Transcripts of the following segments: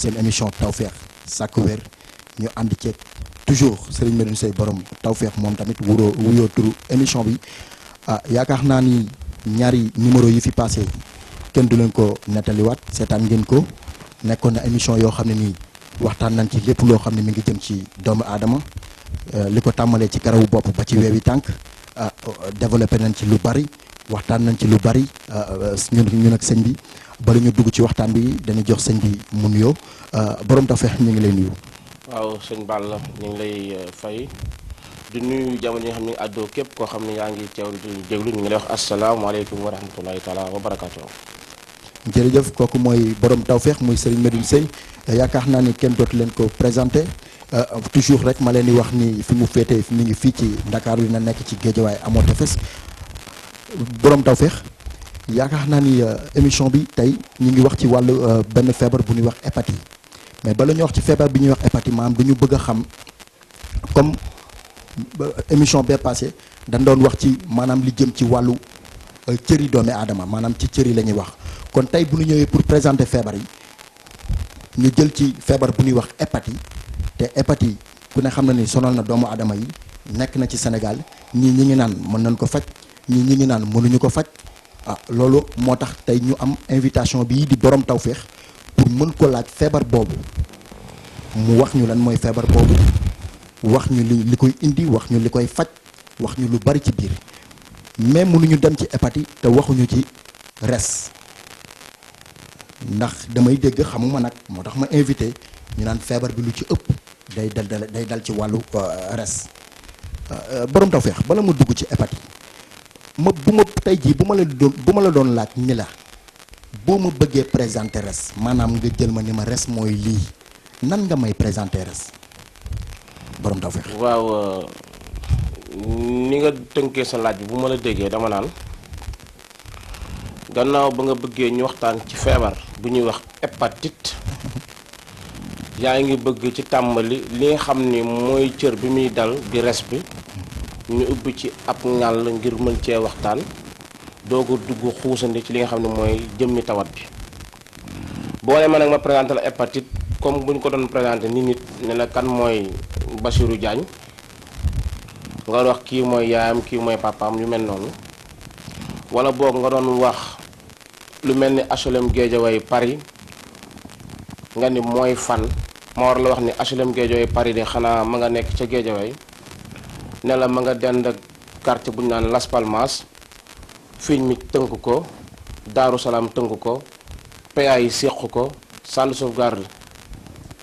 seen émission Tawfekh Sakku Wér ñu ànd ceeg toujours Serigne Medoune Seye borom Tawfekh moom tamit wuyoo turu émission bi yaakaar naa ni ñaari numéro yi fi passé kenn du leen ko nettaliwaat seetaan ngeen ko nekkoon na émission yoo xam ne nii waxtaan nañ ci lépp loo xam ne mi ngi jëm ci doomu aadama li ko tàmmalee ci karawu bopp ba ci weewi tànk développé nañ ci lu bari waxtaan nañ ci lu bari ñun ak sëñ bi bala ñu dugg ci waxtaan bi dañuy jox sëñ bi mu nuyoo borom Tawfekh ñu ngi lay nuyu. waaw sëñ Balla ñu ngi lay fay di nuyu jamono yi nga xam ne àddoo képp koo xam ne yaa ngi teewlu di déglu ñu ngi lay wax asalaamaaleykum wa rahmatulahi taala wa barakaatu. jërëjëf kooku mooy borom Tawfekh muy Serigne Medoune Seye yaakaar naa ni kenn dootu leen ko présenté toujours rek ma leen di wax ni fi mu féetee mi ngi fii ci Dakar yi na nekk ci Géejawaay amoo tefes borom Tawfekh yaakaar naa ni émission bi tey ñu ngi wax ci wàllu benn feebar bu ñuy wax hépatite mais bala ñuy wax ci feebar bi ñuy wax hépatite maanaam du ñu bëgg a xam comme émission bee passé dañ doon wax ci maanaam li jëm ci wàllu cëri doomi aadama maanaam ci cëri la ñuy wax kon tey bu ñu ñëwee pour présenter feebar yi ñu jël ci feebar bu ñuy wax hépatite te hépatite ku ne xam na ni sonal na doomu aadama yi nekk na ci Sénégal ñi ngi naan mën nañ ko faj ñi ngi naan mënuñu ko faj loolu moo tax tey ñu am invitation bii di borom Tawfekh pour mën ko laaj feebar boobu mu wax ñu lan mooy feebar boobu wax ñu li koy indi wax ñu li koy faj wax ñu lu bari ci biir mais mënuñu dem ci hépatite te waxuñu ci res ndax damay dégg xamuma nag moo tax ma invité ñu naan feebar bi lu ci ëpp day dal ci wàllu res borom Tawfekh bala ma dugg ci hépatite bu ma tey jii bu ma la doon laaj ni la boo ma bëggee présenter res maanaam nga jël ma ni ma res mooy lii nan nga may présenter res borom Tawfekh. waaw ni nga tënkee sa laaj bi bu ma la déggee dama naan gannaaw ba nga bëggee ñu waxtaan ci feebar bu ñuy wax hépatite yaa ngi bëgg ci tàmbali li nga xam ni mooy cër bi muy dal di res bi ñu ubbi ci ab ngàll ngir mën cee waxtaan doog a dugg xuusandi ci li nga xam ne mooy jëmmi tawat bi boo ne ma nag ma présenté la hépatite comme bu ñu ko doon présenté nit ne la kan mooy Bassirou Diagne nga doon wax kii mooy yaayam kii mooy papaam yu mel noonu wala boog nga doon wax lu mel ni HLM Guédiawaye Paris nga ni mooy fan ma war la wax ni HLM Guédiawaye Paris de xanaa ma nga nekk ca Guédiawaye ne la ma nga dend ak quartier bu ñu naan Las Palmas fiñ mi tënk ko Daaru Salaam tënk ko PA yi séq ko centre de sauvegarde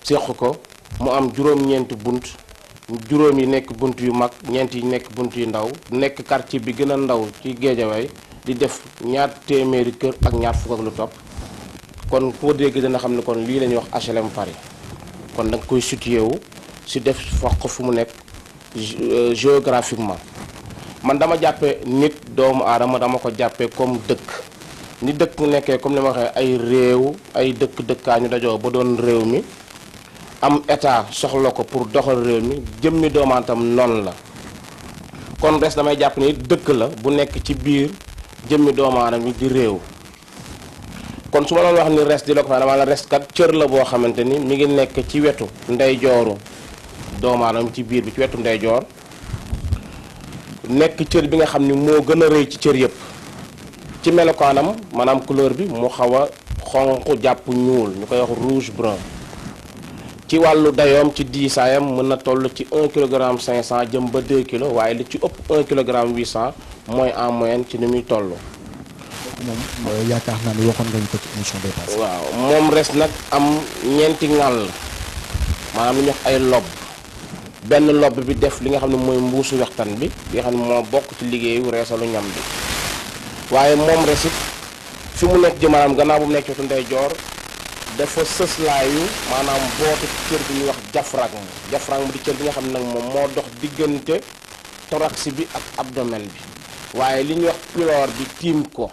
séq ko mu am juróom-ñeenti bunt juróom yi nekk bunt yu mag ñeent yi nekk bunt yu ndaw nekk quartier bi gën a ndaw ci Guédiawaye di def ñaar téeméeri kër ak ñaar fukk ak lu topp kon koo dégg dana xam ne kon lii la ñuy wax HLM Paris kon da nga koy situé wu si def foq fu mu nekk géographiquement man dama jàppee nit doomu aadama dama ko jàppee comme dëkk ni dëkk nekkee comme ni ma waxee ay réew ay dëkkaa ñu dajoo ba doon réew mi am état soxla ko pour doxal réew mi jëmmi doomaantam noonu la kon res damay jàpp ni dëkk la bu nekk ci biir jëmmi doomaanam yi di réew kon su ma doon wax ni res di la ko fa dama la res kat cër la boo xamante ni mi ngi nekk ci wetu ndeyjooru doomaanam ci biir bi ci wetu ndeyjoor nekk cër bi nga xam ni moo gën a rëy ci cër yëpp ci melokaanam maanaam couleur bi mu xaw a xonq jàpp ñuul ñu koy wax rouge brun ci wàllu dayoom ci diisaayam mën na toll ci 1 kilogramme 500 jëm ba 2 kilos waaye li ci ëpp 1 kilogramme 800 mooy en moyenne ci ni muy toll. moom yaakaar naa ni waxoon nga ñu ko ci émission bi passé. waaw moom res nag am ñeenti ŋàll maanaam lu ñuy wax ay lob benn lob bi def li nga xam ne mooy mbuusu wextan bi nga xam ne moo bokk ci liggéeyu reesalu ñam bi waaye moom res it fi mu nekk jëmaanaam gannaaw bu mu nekk ci wetu ndeyjoor dafa sëslaayu maanaam bootu cër bi ñuy wax diaphragme mu di cër bi nga xam ne nag moom moo dox diggante thorax bi ak abdomen bi waaye li ñuy wax pylore bi tiim ko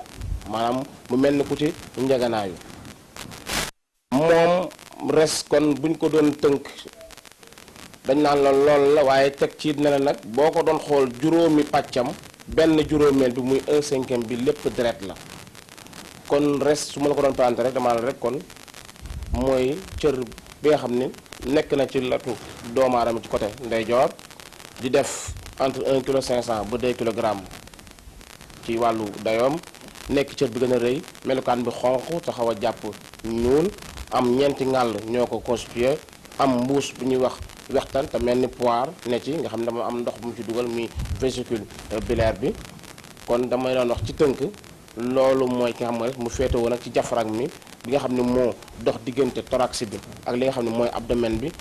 maanaam mu mel ni ku ci njeganaayu moom res kon buñ ko doon tënk dañ naan la lool la waaye teg ci ne la nag boo ko doon xool juróomi pàccam benn juróomeel bi muy 1/5 bi lépp deret la kon res su ma la ko doon présenté rek dama la rek kon mooy cër bi nga xam ne nekk na ci latu doomu aadama ci côté ndeyjoor di def entre 1 kilo 500 ba 2 kilogrammes ci wàllu dayoom nekk cër bi gën a rëy melukaan bi xonq te xaw a jàpp ñuul am ñeenti ngàll ñoo ko constitué am mbuus bu ñuy wax wextan te mel ni poire ne ci nga xam ne dama am ndox bu mu ci dugal muy vésicule biliaire bi kon damay doon wax ci tënk loolu mooy ki nga xam ne mu féete woon nag ci diaphragme mi bi nga xam ne moo dox diggante thorax bi ak li nga xam ne mooy abdomen bi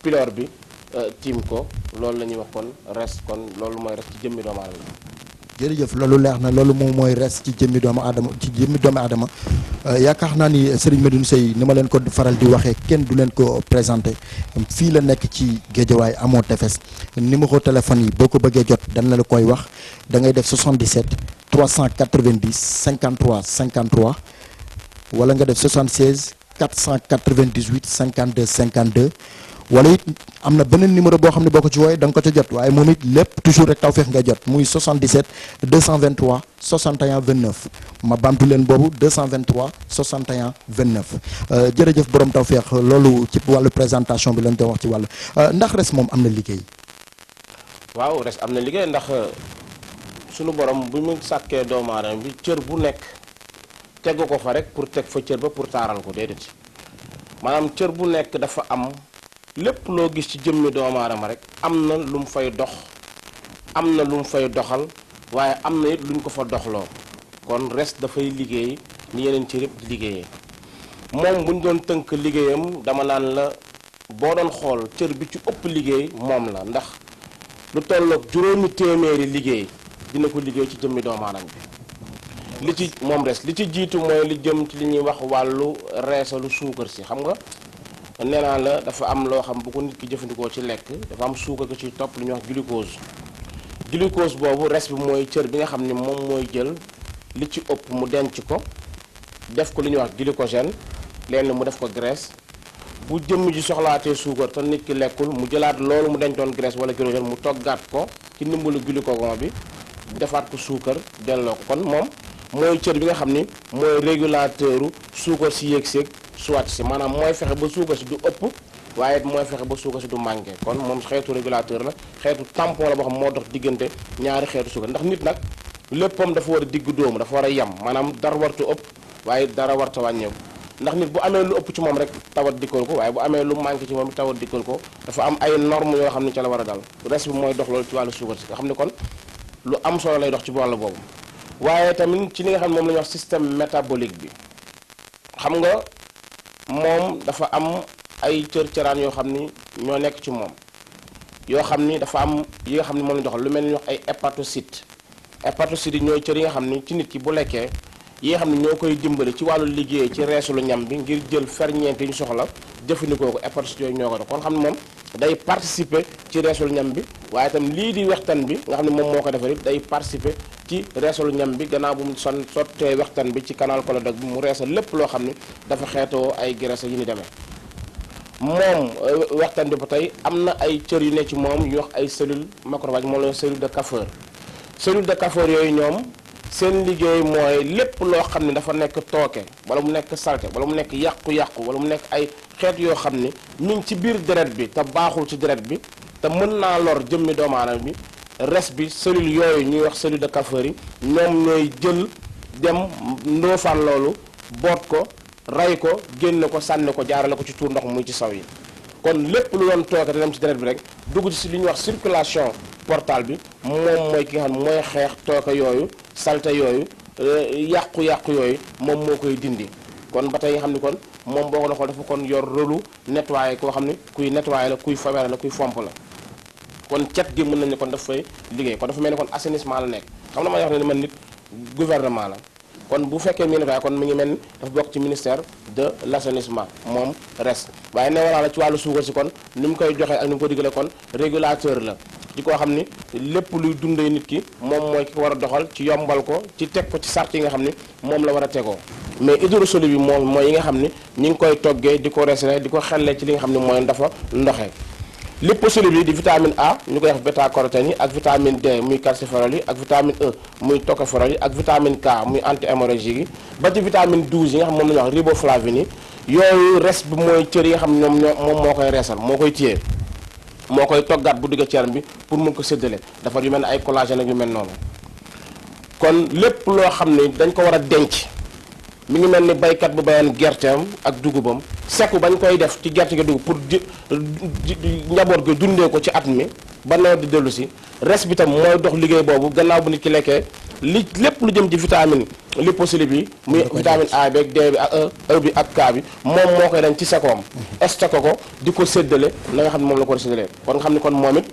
pylore bi tiim ko loolu la ñuy wax kon res kon loolu mooy res ci jëmmi doomu aadama. jërëjëf loolu leer na loolu moom mooy res ci jëmmi doomu aadama yaakaar naa ni Serigne Medoune Seye ni ma leen ko faral di waxee kenn du leen ko présenté fii la nekk ci Géejawaay amoo tefes numéro téléphone yi boo ko bëggee jot dañ la koy wax da ngay def 77 390 53 53 wala nga def 76 498 52 52 wala it am na beneen numéro boo xam ne boo ko ci wooyee da nga ko ca jot waaye moom it lépp toujours rek Tawfekh ngay jot muy 77 223 61 29 ma baamtu leen boobu 223 61 29 jërëjëf borom Tawfekh loolu ci wàllu présentation bi lañ doon wax ci wàllu ndax res moom am na liggéey. waaw res am na liggéey ndax sunu borom bu mu sàkkee doomu aadama bi cër bu nekk tegu ko fa rek pour teg fa cër ba pour taaral ko déedéet maanaam cër bu nekk dafa am. lépp loo gis ci jëmmi doomu aadama rek am na lu mu fay dox am na lu mu fay doxal waaye am na it lu ñu ko fa doxloo kon res dafay liggéey ni yeneen cër yëpp di liggéeyee moom bu ñu doon tënk liggéeyam dama naan la boo doon xool cër bi ci ëpp liggéey moom la ndax lu tolloog 5 téeméeri liggéey dina ko liggéey ci jëmmi doomu aadama bi li ci moom res li ci jiitu mooy li jëm ci li ñuy wax wàllu reesalu suukar si xam nga nee naa la dafa am loo xam bu ko nit ki jëfandikoo ci lekk dafa am suukar ko ci topp lu ñuy wax glucose boobu res bi mooy cër bi nga xam ne moom mooy jël li ci ëpp mu denc ko def ko lu ñuy wax glycogène lenn mu def ko graisse bu jëmm ji soxlaatee suukar te nit ki lekkul mu jëlaat loolu mu dencoon graisse wala glycogène mu toggaat ko ci ndimbalu glucagon bi defaat ko suukar delloo ko kon moom mooy cër bi nga xam ni mooy régulateuru suukar si yéeg-séeg soit si maanaam mooy fexe ba suukar si du ëpp waaye mooy fexe ba suukar si du manqué kon moom xeetu régulateur la xeetu tampon la boo xam moo dox diggante ñaari xeetu suukar ndax nit nag léppam dafa war a digg dóomu dafa war a yem maanaam dara wartu ëpp waaye dara warta wàññeeku ndax nit bu amee lu ëpp ci moom rek tawat dikkal ko waaye bu amee lu manqué ci moom tawat dikkal ko dafa am ay normes yoo xam ne ca la war a dal res bi mooy dox loolu ci wàllu suukar si nga xam ne kon lu am solo lay dox ci wàllu boobu waaye tamit ci li nga xam ne moom la ñuy wax système métabolique bi xam nga moom dafa am ay cër-cëraan yoo xam ni ñoo nekk ci moom yoo xam ni dafa am yi nga xam ne moom la doxal lu mel ni wax ay hépatocytes yi ñooy cër yi nga xam ni ci nit ki bu lekkee yi nga xam ne ñoo koy dimbali ci wàllu liggéey ci reesulu ñam bi ngir jël ferñeent yi ñu soxla jëfandikoo ko hépatocytes yooyu ñoo ko dox kon xam ne moom day participer ci reesulu ñam bi waaye itam lii di wextan bi nga xam ne moom moo ko defar it day participer ci reesalu ñam bi gannaaw bu mu sottee wextan bi ci canal colodoque bi mu reesal lépp loo xam ne dafa xeetoo ay graisse yi ni demee moom wextan bi ba tey am na ay cër yu ne ci moom yu wax ay cellule macrophage moom la cellule de Kaffer cellule de Kaffer yooyu ñoom seen liggéey mooy lépp loo xam ne dafa nekk tooke wala mu nekk salte wala mu nekk yàqu-yàqu wala mu nekk ay xeet yoo xam ne mi ngi ci biir deret bi te baaxul ci deret bi te mën naa lor jëmmi doomu aadama bi res bi cellule yooyu ñuy wax cellule de Kaffer yi ñoom ñooy jël dem ndoofaan loolu boot ko ray ko génne ko sànni ko jaarale ko ci tuur ndox muy ci saw yi kon lépp lu doon tooke te dem ci deret bi rek dugg ci li ñuy wax circulation portale bi moom mooy ki nga xam ne mooy xeex tooke yooyu salte yooyu yàqu-yàqu yooyu moom moo koy dindi kon ba tey nga xam ni kon moom boo ko xool dafa kon yor rôlu nettoyer koo xam ne kuy nettoyer la kuy fabere la kuy fomp la kon cet gi mën nañu ne kon daf fay liggéey kon dafa mel ni kon assainissement la nekk xam na ma wax ne man nit gouvernement la kon bu fekkee mi nettoyer kon mi ngi mel ni dafa bokk ci ministère de l'assainissement moom res waaye ne walaa la ci wàllu suukar si kon ni mu koy joxee ak ni mu ko diggalee kon régulateur la di koo xam ni lépp luy dundee nit ki moom mooy ki ko war a doxal ci yombal ko ci teg ko ci sart yi nga xam ni moom la war a tegoo mais hydrosoluble bi moom mooy yi nga xam ni ñi ngi koy toggee di ko resere di ko xellee ci li nga xam ne mooy dafa ndoxee liposoluble yi di vitamine A ñu koy wax bêta-carotène yi ak vitamine D muy calciferol yi ak vitamine E muy tocopherol yi ak vitamine K muy anti-hémorragique yi ba ci vitamine 12 yi nga xam moom la ñuy wax riboflavine yi yooyu res bi mooy cër yi nga xam ne moom moo koy reesal moo koy téye moo koy toggaat bu duggee ci yaram bi pour mun ko séddale dafa yu mel ne ay collagène ak yu mel noonu kon lépp loo xam ne dañ ko war a denc mi ngi mel ni baykat bu bayoon gerteem ak dugubam sekku bañ koy def ci gerte gi dugub pour njaboot gi dundee ko ci at mi ba nawet di dellu si res bi tam mooy dox liggéey boobu gannaaw bu nit ki lekkee lépp lu jëm ci vitamine liposoluble bi muy vitamine A bi ak D bi ak E bi ak K bi moom moo koy dañ ci sekoom stocké ko di ko séddale la nga xam ne moom la ko war a séddalee kon nga xam ne kon moom it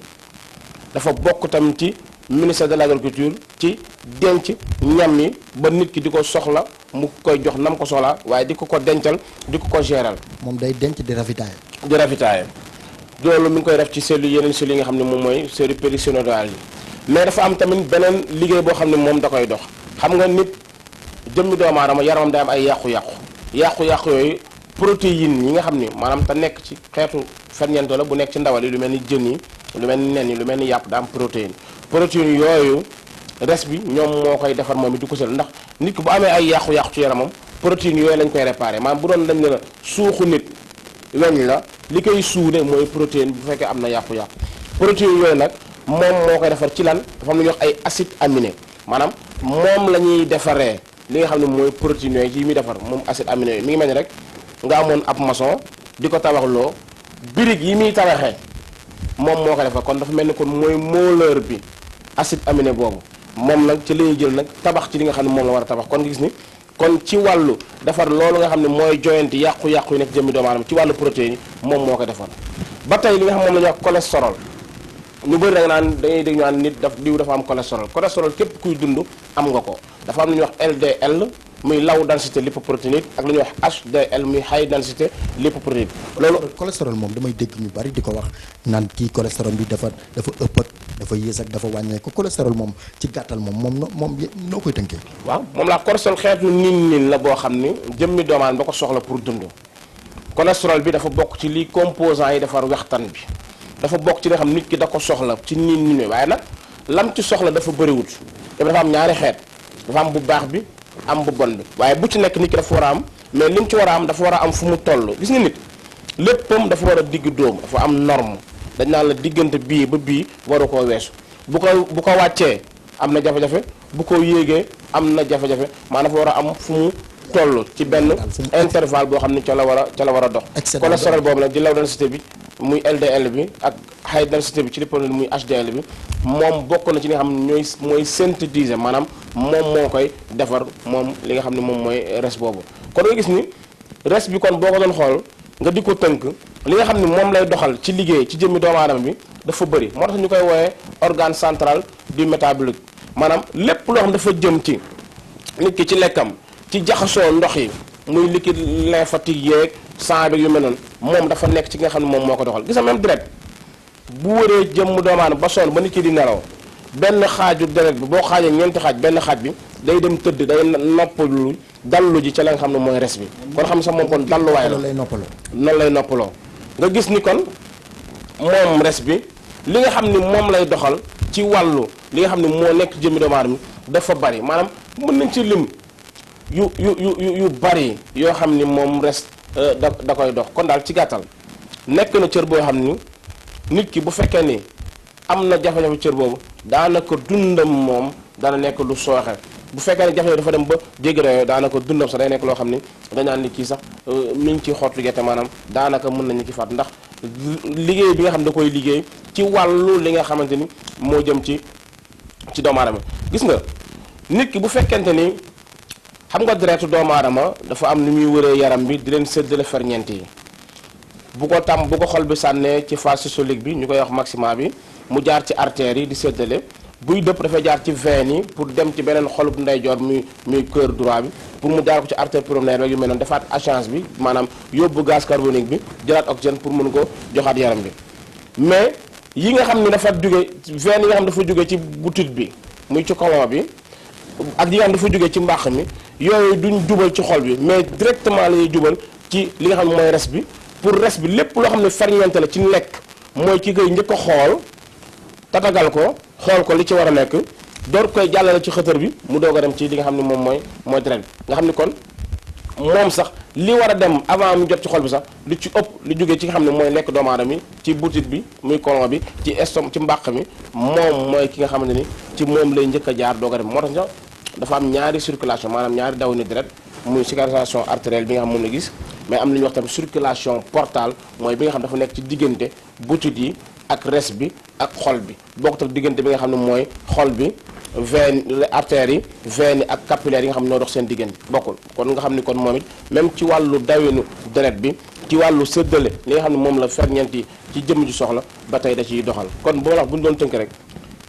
dafa bokk tam ci ministère de l'agriculture ci denc ñam yi ba nit ki di ko soxla mu koy jox nam ko soxla waaye di ko dencal di ko géral moom day denc di ravitailler. di ravitailler loolu mi ngi koy def ci cellules yeneen cellules yi nga xam ne moom mooy cellules périssodales yi mais dafa am tamit beneen liggéey boo xam ne moom da koy dox xam nga nit jëmmi doomu aadama yaramam day am ay yàqu-yàqu yooyu protéines yi nga xam ni maanaam te nekk ci xeetu ferñeent la bu nekk ci ndawal yi lu mel ni jën yi lu mel ni nen yi lu mel ni yàpp da am protéine yooyu res bi ñoom moo koy defar moom it di ko sel ndax nit ki bu amee ay yàqu-yàqu ci yaramam protéines yooyu lañ koy réparé maanaam bu doon dañ ne la suuxu nit weñ la li koy suude mooy protéine bu fekkee am na yàqu-yàqu protéines yooyu nag moom moo koy defar ci lan dafa am lu ñuy wax ay acide aminé maanaam moom la ñuy defaree li nga xam ne mooy protéines yooyu yi muy defar moom acide aminé yooyu mi ngi mel ni rek nga amoon ab maçon di ko tabaxloo birig yi muy tabaxee moom moo koy defar kon dafa mel ni kon mooy mooleur bi acide aminé boobu moom nag ci la ñuy jël nag tabax ci li nga xam ne moom la war a tabax kon nga gis ni kon ci wàllu defar loolu nga xam ne mooy joyanti yàqu-yàqu yi nekk jëmmi doomu aadama ci wàllu protéines yi moom moo ko defar ba tey li nga xam moom la ñuy wax cholestérol ñu bëri da nga naan dañuy dégg ñu naan nit diw dafa am cholestérol képp kuy dund am nga ko dafa am lu ñuy wax LDL muy low densité lipoprotéinique ak lu ñuy wax HDL muy high densité lipoprotéinique loolu cholestérol moom damay dégg ñu bari di ko wax naan kii cholestérol bi dafa ëpp ak dafa yées ak dafa wàññeeku cholestérol moom ci gàttal moom noo koy tënkee. waaw moom la cholestérol xeetu niin la boo xam ni jëmmi doomu aadama ba ko soxla pour dund cholestérol bi dafa bokk ci li composants yi defar wextan bi dafa bokk ci li nga xam nit ki da ko soxla ci niin waaye nag lam ci soxla dafa bëriwut dafa am ñaari xeet dafa am bu baax bi am bu bon bi waaye bu ci nekk nit ki dafa war a am mais li mu ci war a am dafa war a am fu mu toll gis nga nit léppam dafa war a digg dóom dafa am norme dañ naan la diggante bii ba bii waru koo weesu bu ko wàccee am na jafe-jafe bu ko yéegee am na jafe-jafe maanaam dafa war a am fu mu toll ci benn intervalle boo xam ne ca la war a dox cholestérol boobu nag di low densité bi muy LDL bi ak high densité bi ci lipoprotéine muy HDL bi moom bokk na ci li nga xam ne mooy synthétiser maanaam moom moo koy defar moom li nga xam ne moom mooy res boobu kon nga gis ni res bi kon boo ko doon xool nga di ko tënk li nga xam ne moom lay doxal ci liggéey ci jëmmi doomu aadama bi dafa bëri moo tax ñu koy wooyee organe central du métabolique maanaam lépp loo xam dafa jëm ci nit ki ci lekkam ci jaxasoo ndox yi muy liquide lymphatique yeeg sang bi yu mel noonu moom dafa nekk ci nga xam ne moom moo ko doxal gis nga même deret bu wëree jëmm doomu aadama ba sonn ba nit ki di nelaw benn xaaju deret bi boo xaajee ñeenti xaaj benn xaaj bi day dem tëdd day noppalu dallu ji ca la nga xam ne mooy res bi kon xam sax moom kon dalluwaay la noonu lay noppaloo nga gis ni kon moom res bi li nga xam ni moom lay doxal ci wàllu li nga xam ne moo nekk jëmmi doomu aadama dafa bari maanaam mën nañ ci lim yu bari yoo xam ni moom res da koy dox kon daal ci gàttal nekk na cër boo xam ni nit ki bu fekkee ni am na jafe-jafe cër boobu daanaka dundam moom dana nekk lu sooxe bu fekkee ne jafe-jafe dafa dem ba jéggi dayoo daanaka dundam sax day nekk loo xam ni dañaan ni kii sax mi ngi ci xottu gerte maanaam daanaka mën nañu ci faat ndax liggéey bi nga xam da koy liggéey ci wàllu li nga xamante ni moo jëm ci doomu aadama gis nga nit ki bu fekkente ni xam nga deretu doomu aadama dafa am ni muy wëree yaram bi di leen séddale ferñeent yi bu ko xol bi sànnee ci phase systolique bi ñu koy wax maxima bi mu jaar ci artères yi di séddale buy dëpp dafay jaar ci veine yi pour dem ci beneen xolub ndeyjoor muy cœur droit bi pour mu jaar ko ci artère pulmonaire rek yu mel noonu defaat échange bi maanaam yóbbu gaz carbonique bi jëlaat oxygène pour mën ko joxaat yaram bi mais yi nga xam ne dafa jóge veine yi nga xam dafa jóge ci butit bi muy ci colon bi ak yi nga xam dafa jóge ci mbàq mi yooyu duñ jubal ci xol bi mais directement la ñuy jubal ci li nga xam ne mooy res bi pour res bi lépp loo xam ne ferñeent la ci lekk mooy ki koy njëkk a xool tatagal ko xool ko li ci war a nekk door koy jàllale ci xëtër bi mu doog a dem ci li nga xam ne moom mooy deret bi nga xam ne kon moom sax li war a dem avant mu jot ci xol bi sax lu ci ëpp lu jógee ci nga xam ne mooy lekk doomu aadama yi ci butit bi muy colon bi ci estom ci mbàq mi moom mooy ki nga xamante ni ci moom lay njëkk a jaar doog a dem moo tax sax dafa am ñaari circulation maanaam ñaari daw ni deret muy circulation artérielle bi nga xam moom la gis mais am lu ñuy wax tamit circulation portale mooy bi nga xam dafa nekk ci diggante butit yi ak res bi ak xol bi bokkut ak diggante bi nga xam ne mooy xol bi veine artères yi veine yi ak capillaires yi nga xam ne ñoo dox seen diggante bokkul kon nga xam ni kon moom it même ci wàllu dawinu deret bi ci wàllu séddale li nga xam ne moom la ferñeent yi ci jëmm ji soxla ba tey da ciy doxal kon boo wax bu ñu doon tënk rek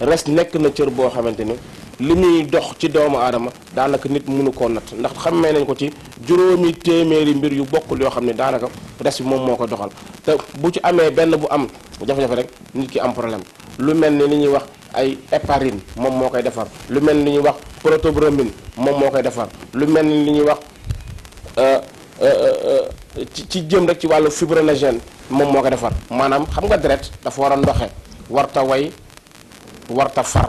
res nekk na cër boo xamante ni li muy dox ci doomu aadama daanaka nit mënu koo natt ndax xammee nañ ko ci juróomi téeméeri mbir yu bokkul yoo xam ne daanaka res bi moom moo ko doxal te bu ci amee benn bu am jafe-jafe rek nit ki am problème lu mel ni li ñuy wax ay héparine moom moo koy defar lu mel ni li ñuy wax protobromine moom moo koy defar lu mel ni li ñuy wax ci jëm rek ci wàllu fibrinogène moom moo koy defar maanaam xam nga deret dafa war a ndoxe warta way warta far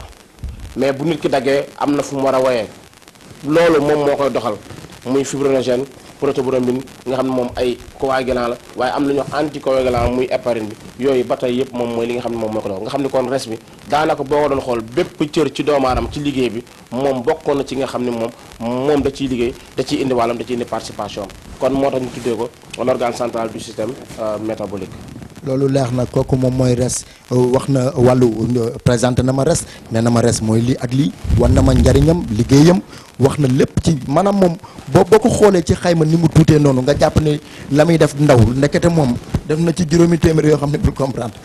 mais bu nit ki daggee am na fu mu war a wayee loolu moom moo koy doxal muy fibrinogène protobromine nga xam ne moom ay coagulant la waaye am na ñuy wax anticoagulant muy héparine bi yooyu ba tey yëpp moom mooy li nga xam ne moom moo ko doxal nga xam ne kon res bi daanaka boo ko doon xool bépp cër ci doomu aadama ci liggéey bi moom bokkoon na ci nga xam ne moom da ciy liggéey da ciy indi wàllam da ciy indi participation kon moo tax ñu tuddee ko l'organe central du système métabolique. loolu leer na kooku moom mooy res wax na wàllu présenté na ma res nee na ma res mooy lii ak lii wan na ma njariñam liggéeyam wax na lépp ci maanaam moom boo ko xoolee ci xayma ni mu tuutee noonu nga jàpp ne la muy def ndaw ndekete moom def na ci juróomi téeméer yoo xam ne bul comprendre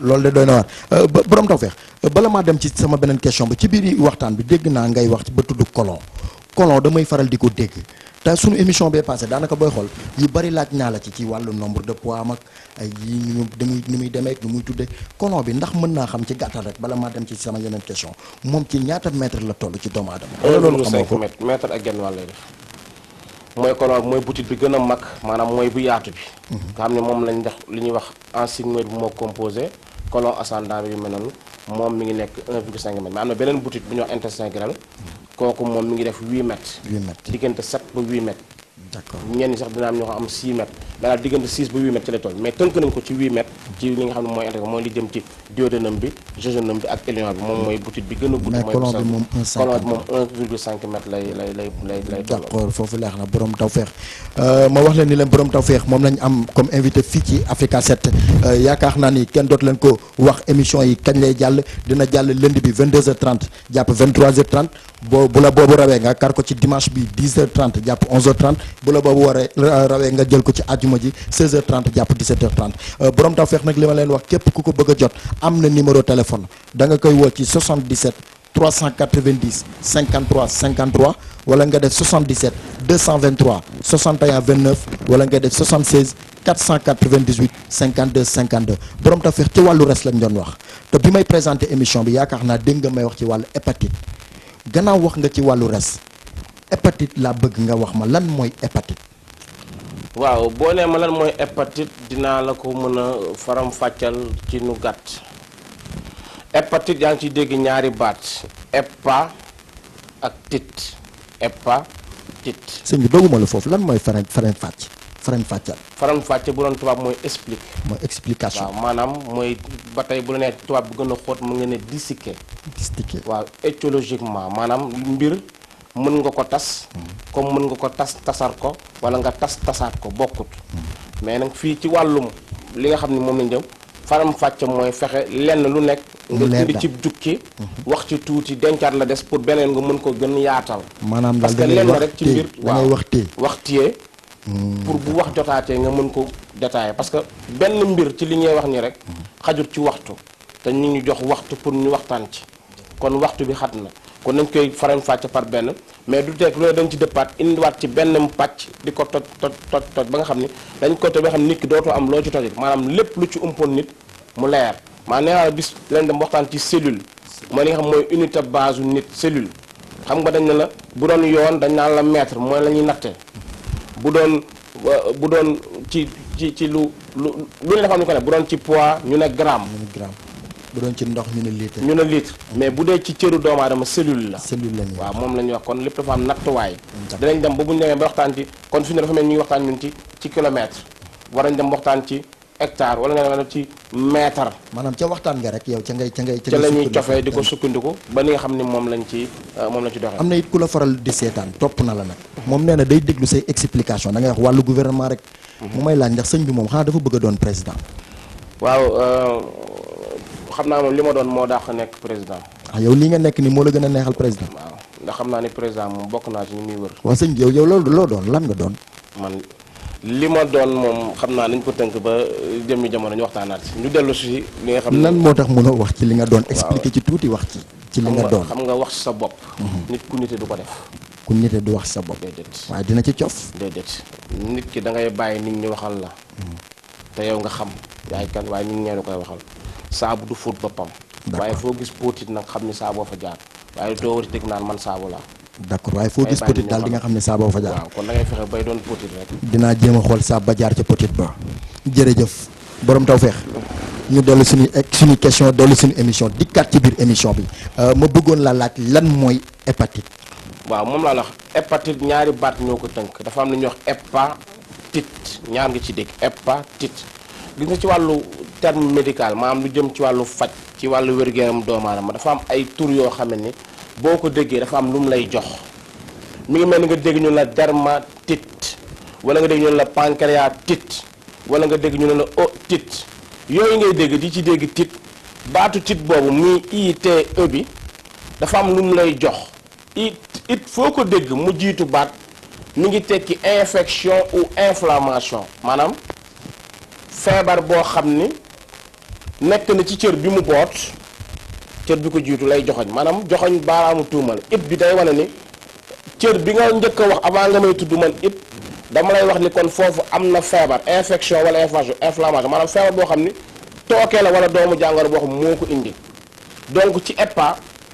loolu de doy na waar borom tawfeex bala maa dem ci sama beneen question ba ci biir waxtaan bi dégg naa ngay wax ba tudd colon damay faral di ko dégg te suñu émission bee passé daanaka booy xool yu bari laaj naa la ci wàllu nombre de poids am ak ay yi ni muy demee ni muy tuddee colon bi ndax mën naa xam ci gàttal rek bala maa dem ci sama yeneen question moom ci ñaata mètre la toll ci doomu aadama. loolu xamoo ko 1,5 mètre ak genn wàll lay def mooy colon bi mooy butit bi gën a mag maanaam mooy bu yaatu bi. nga xam ne moom lañ def li ñuy wax ensigme bi moo composé colon ascendant bi yu mel noonu moom mi ngi nekk 1,5 mètre mais am na beneen butit bu ñuy wax intestin grêle kooku moom mi ngi def 8 mètres. 8 mètres diggante 7 ba 8 mètres. d'accord ñenn sax dina am ñoo xam am 6 mètres daal diggante 6 ba 8 mètres ci lay toll mais tënk nañ ko ci 8 mètres ci li nga xam ne mooy intégral mooy li jëm ci duodénum bi jéjunum bi ak élion bi moom mooy butit bi gën a gudd. mais colon bi moom 1,5 mètres lay toll. d'accord foofu leex na borom tawfeex ma wax leen ni leen borom tawfeex moom lañ am comme invité fii ci Africa 7 yaakaar naa ni kenn dootu leen ko wax émission yi kañ lay jàll dina jàll lundi bi 22h30 jàpp 23h30 bu la boobu rawee nga kar ko ci dimanche bi 10h30 jàpp 11h30 bu la boobu rawee nga jël ko ci àjjuma ji 16h30 jàpp 17h30 borom tawfeex nag li ma leen wax képp ku ko bëgg a jot am na numéro téléphone da nga koy woo ci 77 390 53 53 wala nga def 77 223 61 29 wala nga def 76 498 52 52 borom tawfeex ci wàllu res lañ doon wax te bi may présenté émission bi yaakaar naa dégg nga may wax ci wàllu hépatite gannaaw wax nga ci wàllu res hépatite laa bëgg nga wax ma lan mooy hépatite. waaw boo nee ma lan mooy hépatite dinaa la ko mën a faram fàccal ci nu gàtt hépatite yaa ngi ciy dégg ñaari baat hépa ak tit hépatite. sëñ bi dogguma la foofu lan mooy faram fàccal. faram fàcce bu doon tubaab mooy explique. mooy explication. waaw maanaam mooy ba tey bu la nee tubaab bi gën a xóot mu nga ne disséquer. waaw étiologiquement maanaam mbir mën nga ko tas. comme mën nga ko tasar ko wala nga tasaat ko bokkut. mais nag fii ci wàllum li nga xam ne moom lañ jëm faram fàcce mooy fexe lenn lu nekk. nga indi ci jukki. wax ci tuuti dencaat la des pour beneen nga mën ko gën yaatal. maanaam parce que lenn rek ci mbir waaw wax téye pour bu wax jotaatee nga mën ko détailler parce que benn mbir ci li ñuy wax nii rek xajut ci waxtu te ñu ngi jox waxtu pour ñu waxtaan ci kon waxtu bi xat na kon nañ koy faram fàcce par benn mais du teg loolu dañ ci dëppaat indiwaat ci benn pàcc di ko toj ba nga xam ni dañ ko toj ba nga xam ni nit ki dootoo am loo ci tojit maanaam lépp lu ci umpoon nit mu leer maa nee naa bis leen dem waxtaan ci cellule mooy li nga xam mooy unité base nit cellule xam nga dañ ne la bu doon yoon dañ naan la mètre mooy la ñuy nattee bu doon ci lu ne dafa am ñu ko ne bu doon ci poids ñu ne gramme bu doon ci ndox ñu ne litre. ñu ne litre mais bu dee ci cëru doomu aadama cellule la. cellule la nii. waaw moom la ñuy wax kon lépp dafa am nattuwaay. dinañ dem ba bu ñu demee ba waxtaan ci kon fi ne dafa mel ñu ngi waxtaan ñun ci kilomètre war nañ dem waxtaan ci hectare wala nga dem ci mètre. maanaam ca waxtaan nga rek yow ca la ñuy cofee di ko sukkandiku ba ni nga xam ni moom lañ ci doxee. am na it ku la faral di seetaan topp na la nag. moom nee na day déglu say explication da ngay wax wàllu gouvernement rek. mu may laaj ndax sëñ bi moom xanaa dafa bëgg a doon président. waaw xam naa moom li ma doon moo dàq nekk président. yow lii nga nekk ni moo la gën a neexal président. waaw ndax xam naa ni président moom bokk naa ci ñu muy wër. waaw sëñ bi yow loolu loo doon lan nga doon. man li ma doon moom xam naa nañ ko tënk ba jëmmi jamono ñu waxtaanaat si ñu dellu si li nga xam ne. lan moo tax mënoo wax ci li nga doon. expliquer ci tuuti wax ci li nga doon. xam nga wax sa bopp. nit ku nite du ko def. ku nite du wax sa bopp. déedéet waaye dina ci cof. déedéet nit ki da ngay bàyyi nit ñi waxal la. te yow nga xam yaay kan waaye nit ñee du koy waxal saabu du fóot boppam. waaye foo gis póotit nag xam ni saaboo fa jaar waaye doo war a dégg naan man saabu laa. d'accord waaye foo gis potit daal di nga xam ne saaboo fa jaar. waaw kon da ngay fexe bay doon potit rek. dinaa jéem a xool saab ba jaar ca potit ba. jërëjëf borom tawfeex ñu dellu suñu question dellu suñu émission dikkaat ci biir émission bi ma bëggoon la laaj lan mooy hépatite. waaw moom laa la wax hépatite ñaari baat ñoo ko tënk dafa am lu ñuy wax hépatite ñaar nga ci dégg hépatite gis nga ci wàllu terme médical maanaam lu jëm ci wàllu faj ci wàllu wér-gu-yaram doomu aadama dafa am ay tur yoo xam ne ni boo ko déggee dafa am lu mu lay jox mi ngi mel ni nga dégg ñu la dermatite wala nga dégg ñu la pancréatite wala nga dégg ñu la otite yooyu ngay dégg di ci dégg tit baatu tit boobu muy ite bi dafa am lu mu lay jox it foo ko dégg mu jiitu baat mi ngi tekki infection ou inflammation maanaam feebar boo xam ni nekk na ci cër bi mu boot cër bi ko jiitu lay joxoñ maanaam joxoñ baaraamu tuumal it bi day wane ni cër bi nga njëkk a wax avant nga may tudd man it dama lay wax ni kon foofu am na feebar infection wala inflammation maanaam feebar boo xam ni tooke la wala doomu jàngoro boo xam moo ko indi donc ci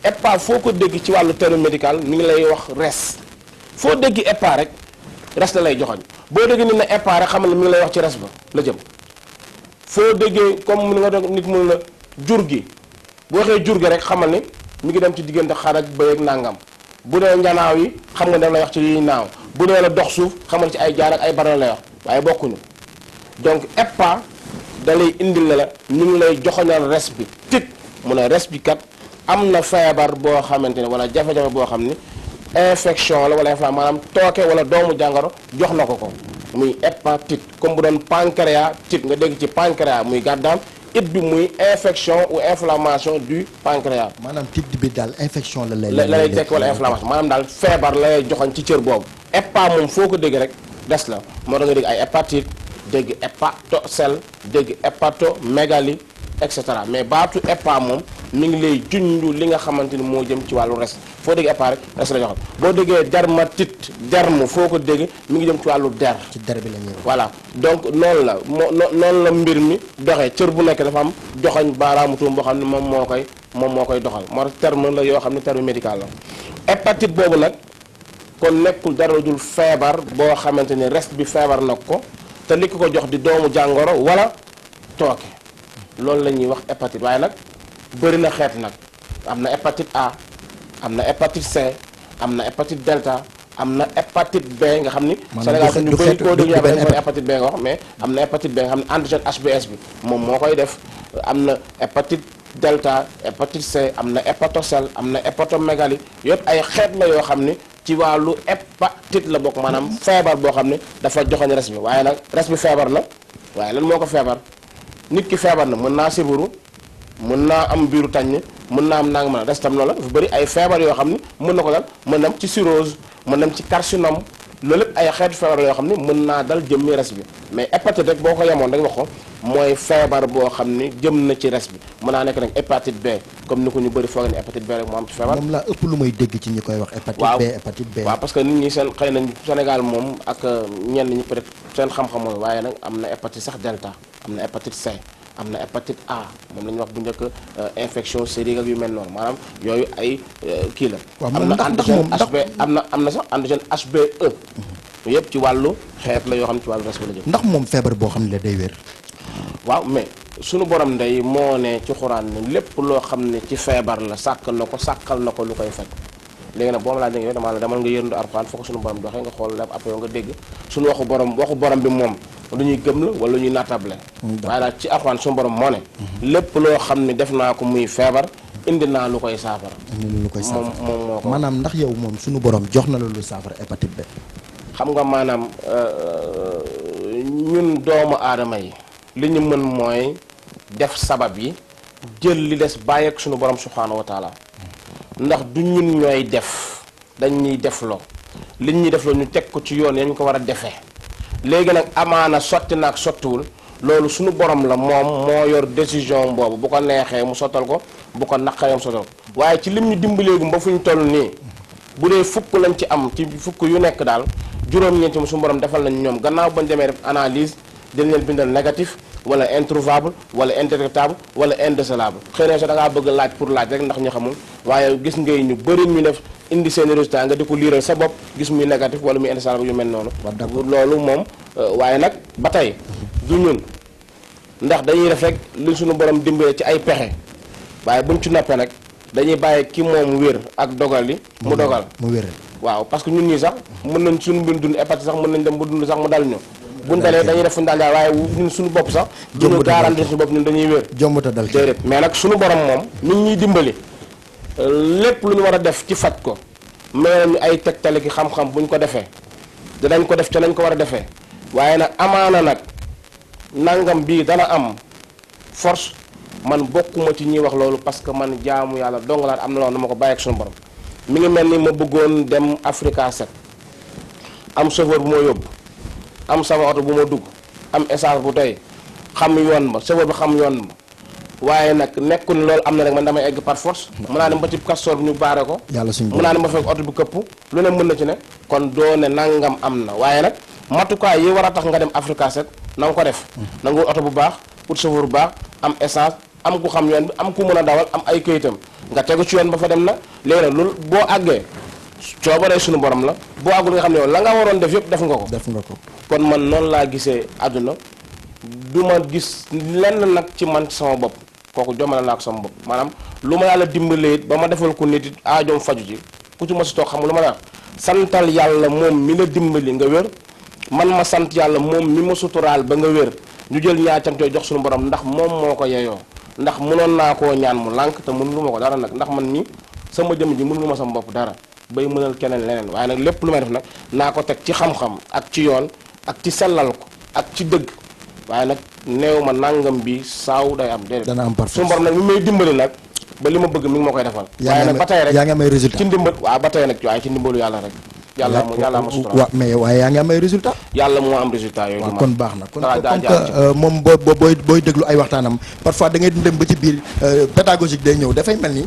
EPA foo ko dégg ci wàllu terme médical mi ngi lay wax res foo dégg EPA rek res la lay joxoñ boo déggee nit na EPA rek xamal ne mi ngi lay wax ci res ba la jëm foo déggee comme ni nga doon nit mun na jur gi bu waxee jur gi rek xamal ni mi ngi dem ci diggante xar ak bëy ak nàngam bu dee njanaaw yi xam nga daf lay wax ci yiy naaw bu dee la dox suuf xamal ci ay jaar ak ay bar lay wax waaye bokkuñu donc EPA da lay indil ne la ñu ngi lay joxoñal res bi tit mu ne res bi kat am na feebar boo xamante ne wala jafe-jafe boo xam ni infection la wala inflammation maanaam tooke wala doomu jàngoro jox na ko muy hépatite comme bu doon pancréatite nga dégg ci pancréas muy gàddaam it bi muy infection ou inflammation du pancréas. maanaam tit bi daal infection la lay tekk wala inflammation maanaam daal feebar la lay joxoon ci cër boobu hépa moom foo ko dégg rek des la moo tax nga dégg ay hépatite dégg hépatocèle dégg hépatomégalie et cetera mais baatu hépa moom mi ngi lay junj li nga xamante ni moo jëm ci wàllu res foo dégg hépa rek res la joxal boo déggee dermatite derme foo ko dégg mi ngi jëm ci wàllu der. ci der bi la ñuy voilà donc noonu la noonu la mbir mi doxee cër bu nekk dafa am joxoñ baaraamu tuum boo xam ne moom moo koy doxal moo tax terme la yoo xam ne terme médical la hépatite boobu nag kon nekkul dara dul feebar boo xamante ni res bi feebar nag ko te li ko jox di doomu jàngoro wala tooke loolu la ñuy wax hépatite waaye nag bëri na xeet nag am na hépatite A am na hépatite C am na hépatite delta am na hépatite B nga xam ni Sénégal ñu bëri koo dégg hépatite B nga wax mais am na hépatite B nga xam ne antigène HBS bi moom moo koy def am na hépatite delta hépatite C am na hépatocèle am na hépatomégalie yëpp ay xeet la yoo xam ni ci wàllu hépatite la bokk maanaam feebar boo xam ne dafa joxoñ res bi waaye nag res bi feebar la waaye lan moo ko feebar nit ki feebar na mën naa siburu mën naa am biiru tàññ mën naa am nang mën a res tam loola dafa bëri ay feebar yoo xam ne mën na ko dal mën na am ci cirrhose mën na am ci carcinome loolu lépp ay xeetu feebar yoo xam ne mën naa dal jëmmi res bi mais hépatite rek boo ko yemoon rek wax ko mooy feebar boo xam ni jëm na ci res bi mën naa nekk nag hépatite B comme ni ko ñu bëri foog ne hépatite B rek moo am ci feebar. moom laa ëpp lu may dégg ci ñi koy wax. hépatite B waaw parce que nit ñi seen xëy na Sénégal moom ak ñenn ñi peut-être seen xam-xam mooy waaye nag am na hépatite sax delta am na hépatite C am na hépatite A moom la ñuy wax bu njëkk infection sérique ak yu mel noonu maanaam yooyu ay kii la. am na antigène HB am na sax antigène HBE. yëpp ci wàllu xeet la yoo xam ne ci wàllu res bi la jëm. ndax moom feebar boo xam ne la day wér. waaw mais sunu borom ndey moo ne ci xuraan ne lépp loo xam ne ci feebar la sàkkal na ko lu koy faj léegi nag boo ma laa dégg dama la demal nga yërndu Alxuraan foo ko sunu borom doxee nga xool lépp après nga dégg sunu waxu borom bi moom lu ñuy gëm la wala lu ñuy nattable waaye daal ci Alxuraan sunu borom moo ne lépp loo xam ne def naa ko muy feebar indi naa lu koy saafara moom moo ko maanaam ndax yow moom sunu borom jox na la lu saafara hépatite B. xam nga maanaam ñun doomu aadama yi li ñu mën mooy def sabab yi jël li des bàyyi ak sunu borom subhaanahu wa taala ndax du ñun ñooy def dañ ñuy defloo li ñuy defloo ñu teg ko ci yoon yañ ko war a defee léegi nag amaana sotti naag sottiwul loolu sunu borom la moom moo yor décision boobu bu ko neexee mu sottal ko bu ko naqaree mu sottal ko waaye ci lim ñu dimbaleegum ba fu ñu toll nii bu dee fukk lañ ci am ci fukk yu nekk daal juróom-ñeenti mu sunu borom defal nañ ñoom gannaaw bañ demee def analyse dañ leen bindal négatif wala introuvable wala indétectable wala indécelable xëy na sax da ngaa bëgg laaj pour laaj rek ndax ñu xamul waaye gis ngay ñu bëri ñu def indi seen résultat nga di ko liiral sa bopp gis muy négatif wala muy indécelable yu mel noonu loolu moom waaye nag ba tey du ñun ndax dañuy def rek li suñu borom dimbale ci ay pexe waaye buñ ci noppee nag dañuy bàyyi ki moom wér ak dogal li mu dogal mu wér waaw parce que ñun ñii sax mën nañ suñu mbir dund hépatite sax mën nañ dem ba dund sax mu dal ñu buñ dalee dañuy def fu ñu daal daal waaye ñun suñu bopp sax duñu garanti suñu bopp ñun dañuy wér jombata dal déedéet mais nag suñu borom moom nit ñuy dimbali lépp lu ñu war a def ci faj ko mais ñu ay tegtale ki xam-xam buñ ko defee danañ ko def ca nañ ko war a defee waaye nag amaana nag nangam bii dana am force man bokkuma ci ñuy wax loolu parce que man jaamu yàlla dongalaat am na loolu dama ko bàyyi ak suñu borom mi ngi mel ni ma bëggoon dem Africa 7 am chauffeur bu ma yóbbu am sama oto bu ma dugg am essence bu doy xam yoon ba chauffeur bi xam yoon ba waaye nag nekkul loolu am na rek man damay egg par force mën naa dem ba ci kastoor bi ñu baare ko mën naa dem ba fekk oto bi këpp lu ne mën na ci ne kon doo ne nangam am na waaye nag matukaay yi war a tax nga dem Africa 7 na nga ko def na nga wut oto bu baax ut chauffeur bu baax am essence am ku xam yoon bi am ku mën a dawal am ay këyitam nga tegu ci yoon ba fa dem na léegi nag loolu boo àggee coobaree suñu borom la boo àggul nga xam ne yow la nga waroon def yëpp def nga ko kon man noonu laa gisee àdduna du ma gis lenn nag ci man sama bopp kooku jomale naa ko sama bopp maanaam lu ma yàlla dimbalee it ba ma defal ko nit it aajoom faju ci ku ci ma si toog xam lu ma la santal yàlla moom mi la dimbali nga wér man ma sant yàlla moom mi ma suturaal ba nga wér ñu jël ñaar cant yooyu jox suñu borom ndax moom moo ko yeyoo ndax mënoon naa koo ñaan mu lànk te mënu lu ma ko dara nag ndax man mi sama jëm ji mënu lu ma sama bopp dara bay mënal keneen leneen waaye nag lépp lu may def nag naa ko teg ci xam-xam ak ci yoon ak ci sellal ko ak ci dëgg waaye nag neew ma nangam bi saaw day am déedéet dana am parfait suñu borom nag mi may dimbali nag ba li ma bëgg mi ngi ma koy defal waaye nag ba tey rek yaa ngi am ay résultat ci ndimbal waaw ba tey nag waaye ci ndimbalu yàlla rek yàlla ma sutura waaw mais waaye yaa ngi am ay résultat yàlla moo am résultat yooyu kon baax na kon comme que moom booy déglu ay waxtaanam parfois da ngay dem ba ci biir pédagogique day ñëw dafay mel ni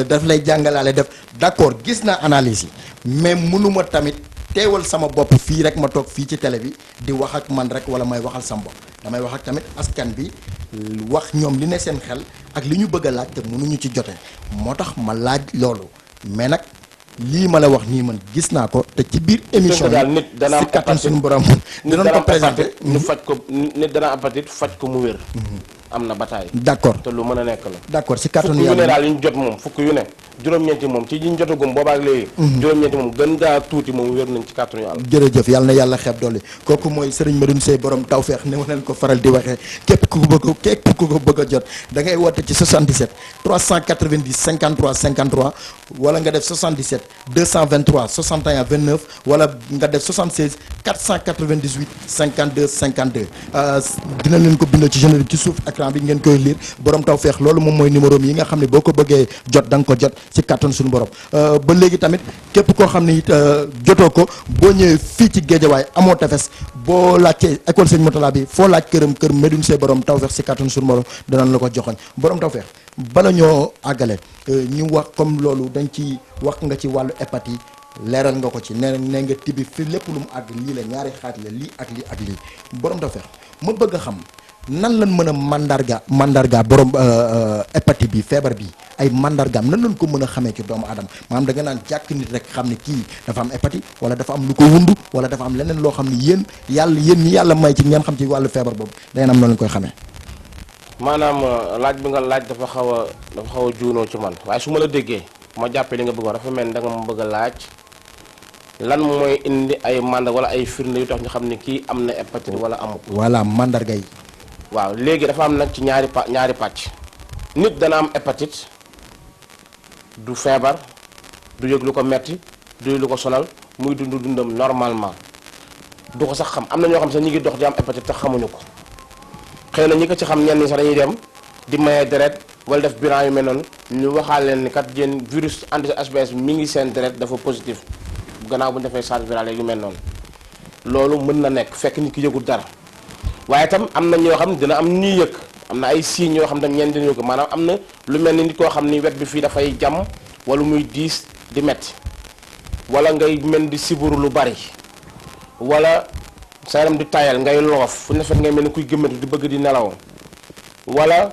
daf lay jàngalaale def d'accord gis naa analyse yi mais mënuma tamit teewal sama bopp fii rek ma toog fii ci télé bi di wax ak man rek wala may waxal sama bopp damay wax ak tamit askan bi wax ñoom li ne seen xel ak li ñu bëgg a laaj te mënuñu ci jote moo tax ma laaj loolu mais nag lii ma la wax nii man gis naa ko te ci biir émission daal nit dana am si kattan suñu borom dinañ ko présenté ñu faj ko nit dana am hépatite faj ko mu wér am na bataay d'accord te lu mën a nekk la d'accord si kattanu fukk yu ne yàlla daal yi ñu jot moom fukk yu ne juróom-ñeenti moom ci ñi ñu jotagum boobaak léegi juróom-ñeenti moom gën gaa tuuti moom wér nañ ci kattanu yàlla jërëjëf yàlla na yàlla xeeb dolli kooku mooy Serigne Medoune Seye borom tawfeex ne ma leen ko faral di waxee képp ku ko bëgg a jot da ngay woote ci 77 390 53 53 wala nga def 77 223 61 29 wala nga def 76 498 52 52 dina leen ko bindal ci générique ci suuf écran bi ngeen koy lire borom tawfeex loolu moom mooy numéro yi nga xam ne boo ko bëggee jot da nga ko jot ci kattan suñu borom ba léegi tamit képp koo xam ne it jotoo ko boo ñëwee fii ci Géejawaay amoo tefes boo laajtee école Sëñ Moutala bi foo laaj kër Medoune Seye borom tawfeex ci kattan suñu borom danañ la ko joxoñ borom tawfeex bala ñoo àggale ñu wax comme loolu dañ ci wax nga ci wàllu hépatite leeral nga ko ci nee nga tibi fi lépp lu mu àgg lii la ñaari xaaj la lii ak lii ak lii borom tawfeex ma bëgg a xam nan lañ mën a mandarga borom hépatite bi feebar bi ay mandargaam nan lañ ko mën a xamee ci doomu aadama maanaam da nga naan jàkk nit rek xam ne kii dafa am hépatite wala dafa am lu ko wundu wala dafa am leneen loo xam ne yéen ñi yàlla may ci ngeen xam ci wàllu feebar boobu da ngeen am noonu lañ koy xamee. maanaam laaj bi nga laaj dafa xaw a juunoo ci man waaye su ma la déggee ma jàppee li nga bëggoon dafa mel ni da nga ma bëgg a laaj lan mooy indi ay mandarga wala ay firnde yu tax ñu xam ne kii am na hépatite wala amu ko. voilà mandarga yi. waaw léegi dafa am nag ci ñaari pàcc nit dana am hépatite du feebar du yëg lu ko metti du yëg lu ko sonal muy dundam normalement du ko sax xam am na ñoo xam sax ñi ngi dox di am hépatite te xamuñu ko xëy na ñi ko ci xam ñenn ñi sax dañuy dem di maye deret wala def bilan yu mel noonu ñu waxaal leen ni kat yéen virus anti-HBS mi ngi seen deret dafa positif gannaaw bu ñu defee charge virale yu mel noonu loolu mën na nekk fekk nit ki yëgul dara waaye itam am na ñoo xam ne dina am ñuy yëg am na ay signes yoo xam ne ñenn dina yëg maanaam am na lu mel ni nit koo xam ni wet bi fii dafay jam wala muy diis di metti wala ngay mel di siburu lu bari wala sa yaram di tayal ngay loof fu ne fekk ngay mel ni kuy gëmmatu di bëgg di nelaw wala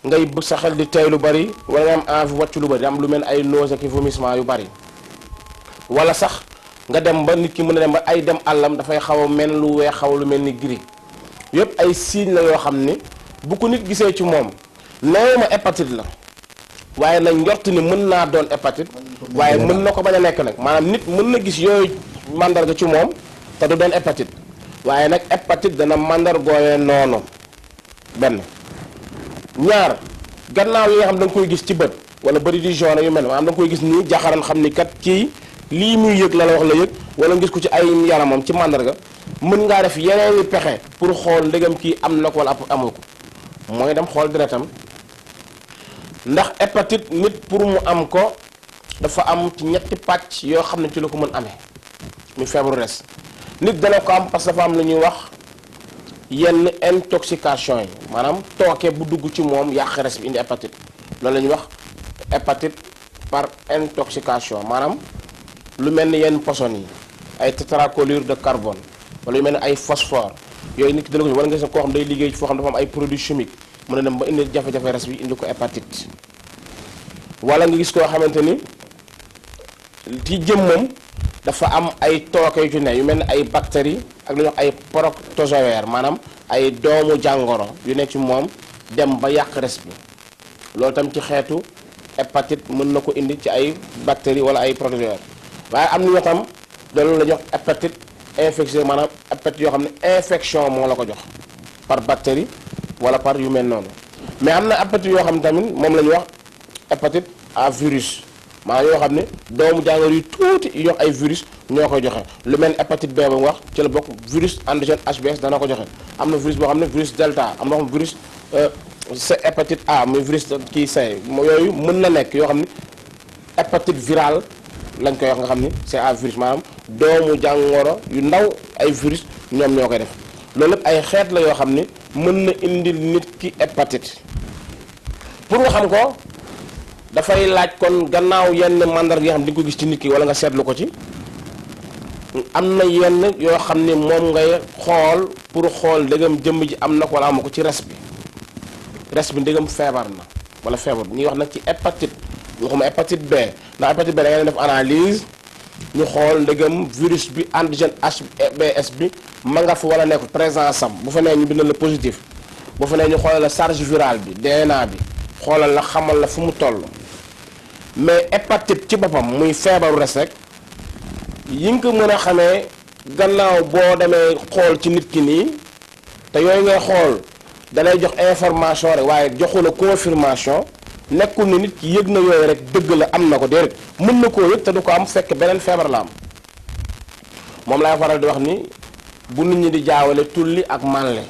ngay bëgg sa xel di tey lu bari wala nga am envie wàccu lu bari am lu mel ay nausée ak vomissement yu bari wala sax nga dem ba nit ki mën a dem ba ay dem àllam dafay xaw a mel lu weex xaw lu mel ni gris yëpp ay signes la yoo xam ni bu ko nit gisee ci moom nee ma hépatite la waaye nag njort ni mën naa doon hépatite waaye mën na ko bañ a nekk nag maanaam nit mën na gis yooyu mandarga ci moom te du doon hépatite waaye nag hépatite dana mandargooyee noonu benn ñaar gannaaw yi nga xam da nga koy gis ci bët wala bëri di jaune yu mel maanaam da nga koy gis nii jaxaran xam ni kat kii lii muy yëg la wax la yëg wala ngis ko ci ay yaramam ci mandarga mën ngaa def yeneeni pexe pour xool ndegam kii am na ko wala amu ko mooy dem xool deretam ndax hépatite nit pour mu am ko dafa am ci ñetti pàcc yoo xam ne ci la ko mën amee muy feebaru res nit dana ko am parce que dafa am lu ñuy wax yenn intoxication yi maanaam tooke bu dugg ci moom yàq res bi indi hépatite loolu la ñuy wax hépatite par intoxication maanaam lu mel ni yenn poson yi ay tétrachlorure de carbone wala yu mel ni ay phosphore yooyu nit ki dana ko wala nga gis koo xam day liggéey foo xam dafa am ay produits chimiques mën a dem ba indi jafe-jafe res bi indi ko hépatite wala nga gis koo xamante ni ci jëmmam dafa am ay tooke yu ci ne yu mel ni ay bactéries ak lu ñuy wax ay protozoaires maanaam ay doomu jàngoro yu ne ci moom dem ba yàq res bi loolu tam ci xeetu hépatite mën na ko indi ci ay bactéries wala ay protozoaires waaye am na ñoo tam loolu la ñuy wax hépatite infectieuse maanaam hépatite yoo xam ne infection moo la ko jox par bactérie wala par yu mel noonu mais am na hépatite yoo xam ne tamit moom la ñuy wax hépatite à virus maanaam yoo xam ne doomu jàngoro yu tuuti yu jox ay virus ñoo koy joxe lu mel ni hépatite B ba mu wax ci la bokk virus endogène HBS dana ko joxe am na virus boo xam ne virus delta am na xam virus c hépatite A muy virus kii C yooyu mën na nekk yoo xam ne hépatite virale lañ koy wax nga xam ni c'est à virus maanaam doomu jàngoro yu ndaw ay virus ñoom ñoo koy def loolu lépp ay xeet la yoo xam ni mën na indil nit ki hépatite pour nga xam ko dafay laaj kon gannaaw yenn mandarga yoo xam di nga ko gis ci nit ki wala nga seetlu ko ci am na yenn yoo xam ni moom ngay xool pour xool ndegam jëmm ji am na ko wala amu ko ci res bi ndegam feebar na wala feebar ñuy wax nag ci hépatite waxuma hépatite B ndax hépatite B da ngay def analyse ñu xool ndegam virus bi antigène HBS bi ma nga fa wala nekk présence am bu fa nee ñu bindal la positif bu fa nee ñu xoolal la charge virale bi DNA bi xoolal la xamal la fu mu toll mais hépatite ci boppam muy feebaru res rek yi nga ko mën a xamee gannaaw boo demee xool ci nit ki nii te yooyu ngay xool dalay jox information rek waaye joxu la confirmation nekkul ni nit ki yëg na yooyu rek dëgg la am na ko déedéet mën na koo yëg te du ko am fekk beneen feebar la am moom laay faral di wax ni bu nit ñi di jaawale tulli ak màlle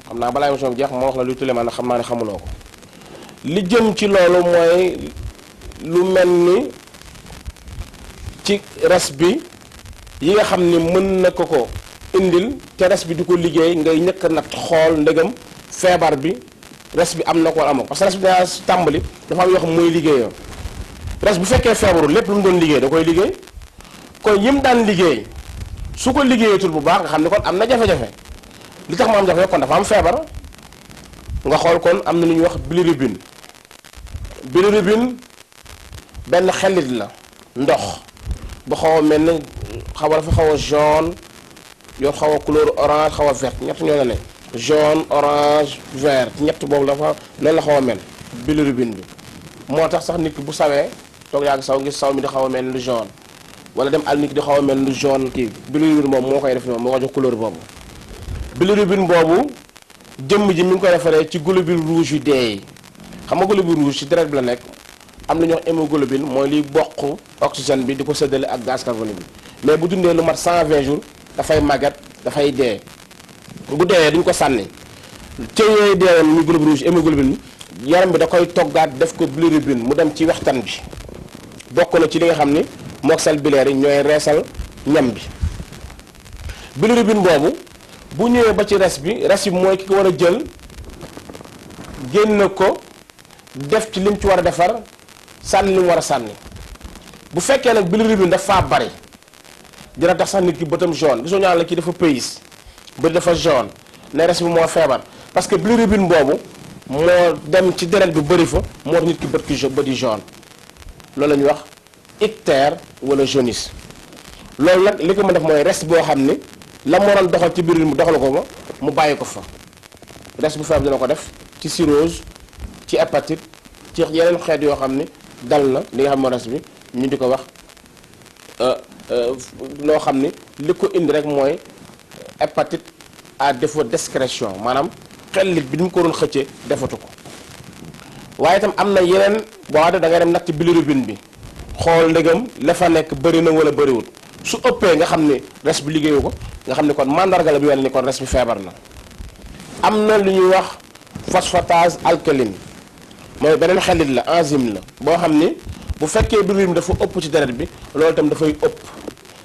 xam naa balaa émission bi jeex moo wax la luy tulli man na xam naa ne xamuloo ko li jëm ci loolu mooy lu mel ni ci res bi yi nga xam ni mën na ko indil te res bi di ko liggéey ngay ñëkk a nat xool ndegam feebar bi res bi am na ko wala amoo parce que res bi daa tàmbali dafa am yoo xam mooy liggéeyoo res bu fekkee feebaru lépp lu mu doon liggéey da koy liggéey kon yim daan liggéey su ko liggéeyatul bu baax nga xam ne kon am na jafe-jafe li tax mu am jafe kon dafa am feebar nga xool kon am na lu ñuy wax bilirubine benn xelit la ndox bu xaw a mel ne dafa xaw a jaune yor xaw a couleur orange xaw a vert ñett ñoo la ne jaune orange vert ñett boobu dafa noonu la xaw a mel bilirubin bi moo tax sax nit ki bu sawee toog yàgg saw ngir saw mi di xaw a mel lu jaune wala dem al nit ki di xaw a mel lu jaune kii bilirubin moom moo koy def noonu moo ko jox couleur boobu bilirubin boobu jëmm ji mi ngi koy defaree ci globules rouges yu dee yi xam nga globule rouge ci deret bi la nekk am na ñuy wax hémoglobine mooy liy bokk oxygène bi di ko séddale ak gaz carbonique bi mais bu dundee lu mat 120 jours dafay màggat dafay dee bu dee duñ ko sànni te yooyu deewoon muy globule rouge hémoglobine bi yaram bi da koy toggaat def ko bilirubine mu dem ci wextan bi bokk na ci li nga xam ni mook sel bilaire yi ñooy reesal ñam bi bilirubine boobu bu ñëwee ba ci res bi mooy ki ko war a jël génn ko def ci lim ci war a defar sànni li mu war a sànni bu fekkee nag bilirubine dafa bari dina tax sax nit ki bëtam jaune gisoo ñaan la kii dafa pays bët dafa jaune ne res bi moo feebar parce que bilirubine boobu moo dem ci deret bi bëri fa moo tax nit ki bët yi jaune loolu la ñuy wax ictère wala jaunisse loolu nag li ko mën def mooy res boo xam ni la mu waroon doxal ci bilirubine mu doxal ko mu bàyyi ko fa res bu feebar dina ko def ci cirrhose ci hépatite ci yeneen xeet yoo xam ni dal na li nga xam moo res bi ñu di ko wax loo xam ni li ko indi rek mooy hépatite à défaut d'excrétion maanaam xellit bi ni mu ko doon xëccee defatu ko waaye itam am na yeneen boo xam ne da ngay dem natt bilirubine bi xool ndegam la fa nekk bëri na wala bëriwul su ëppee nga xam ni res bi liggéeyu ko nga xam ni kon mandarga la bi wel ni kon res bi feebar na am na lu ñuy wax phosphatase alcaline mooy beneen xellit la enzyme la boo xam ni bu fekkee bilirubine dafa ëpp ci deret bi loolu itam dafay ëpp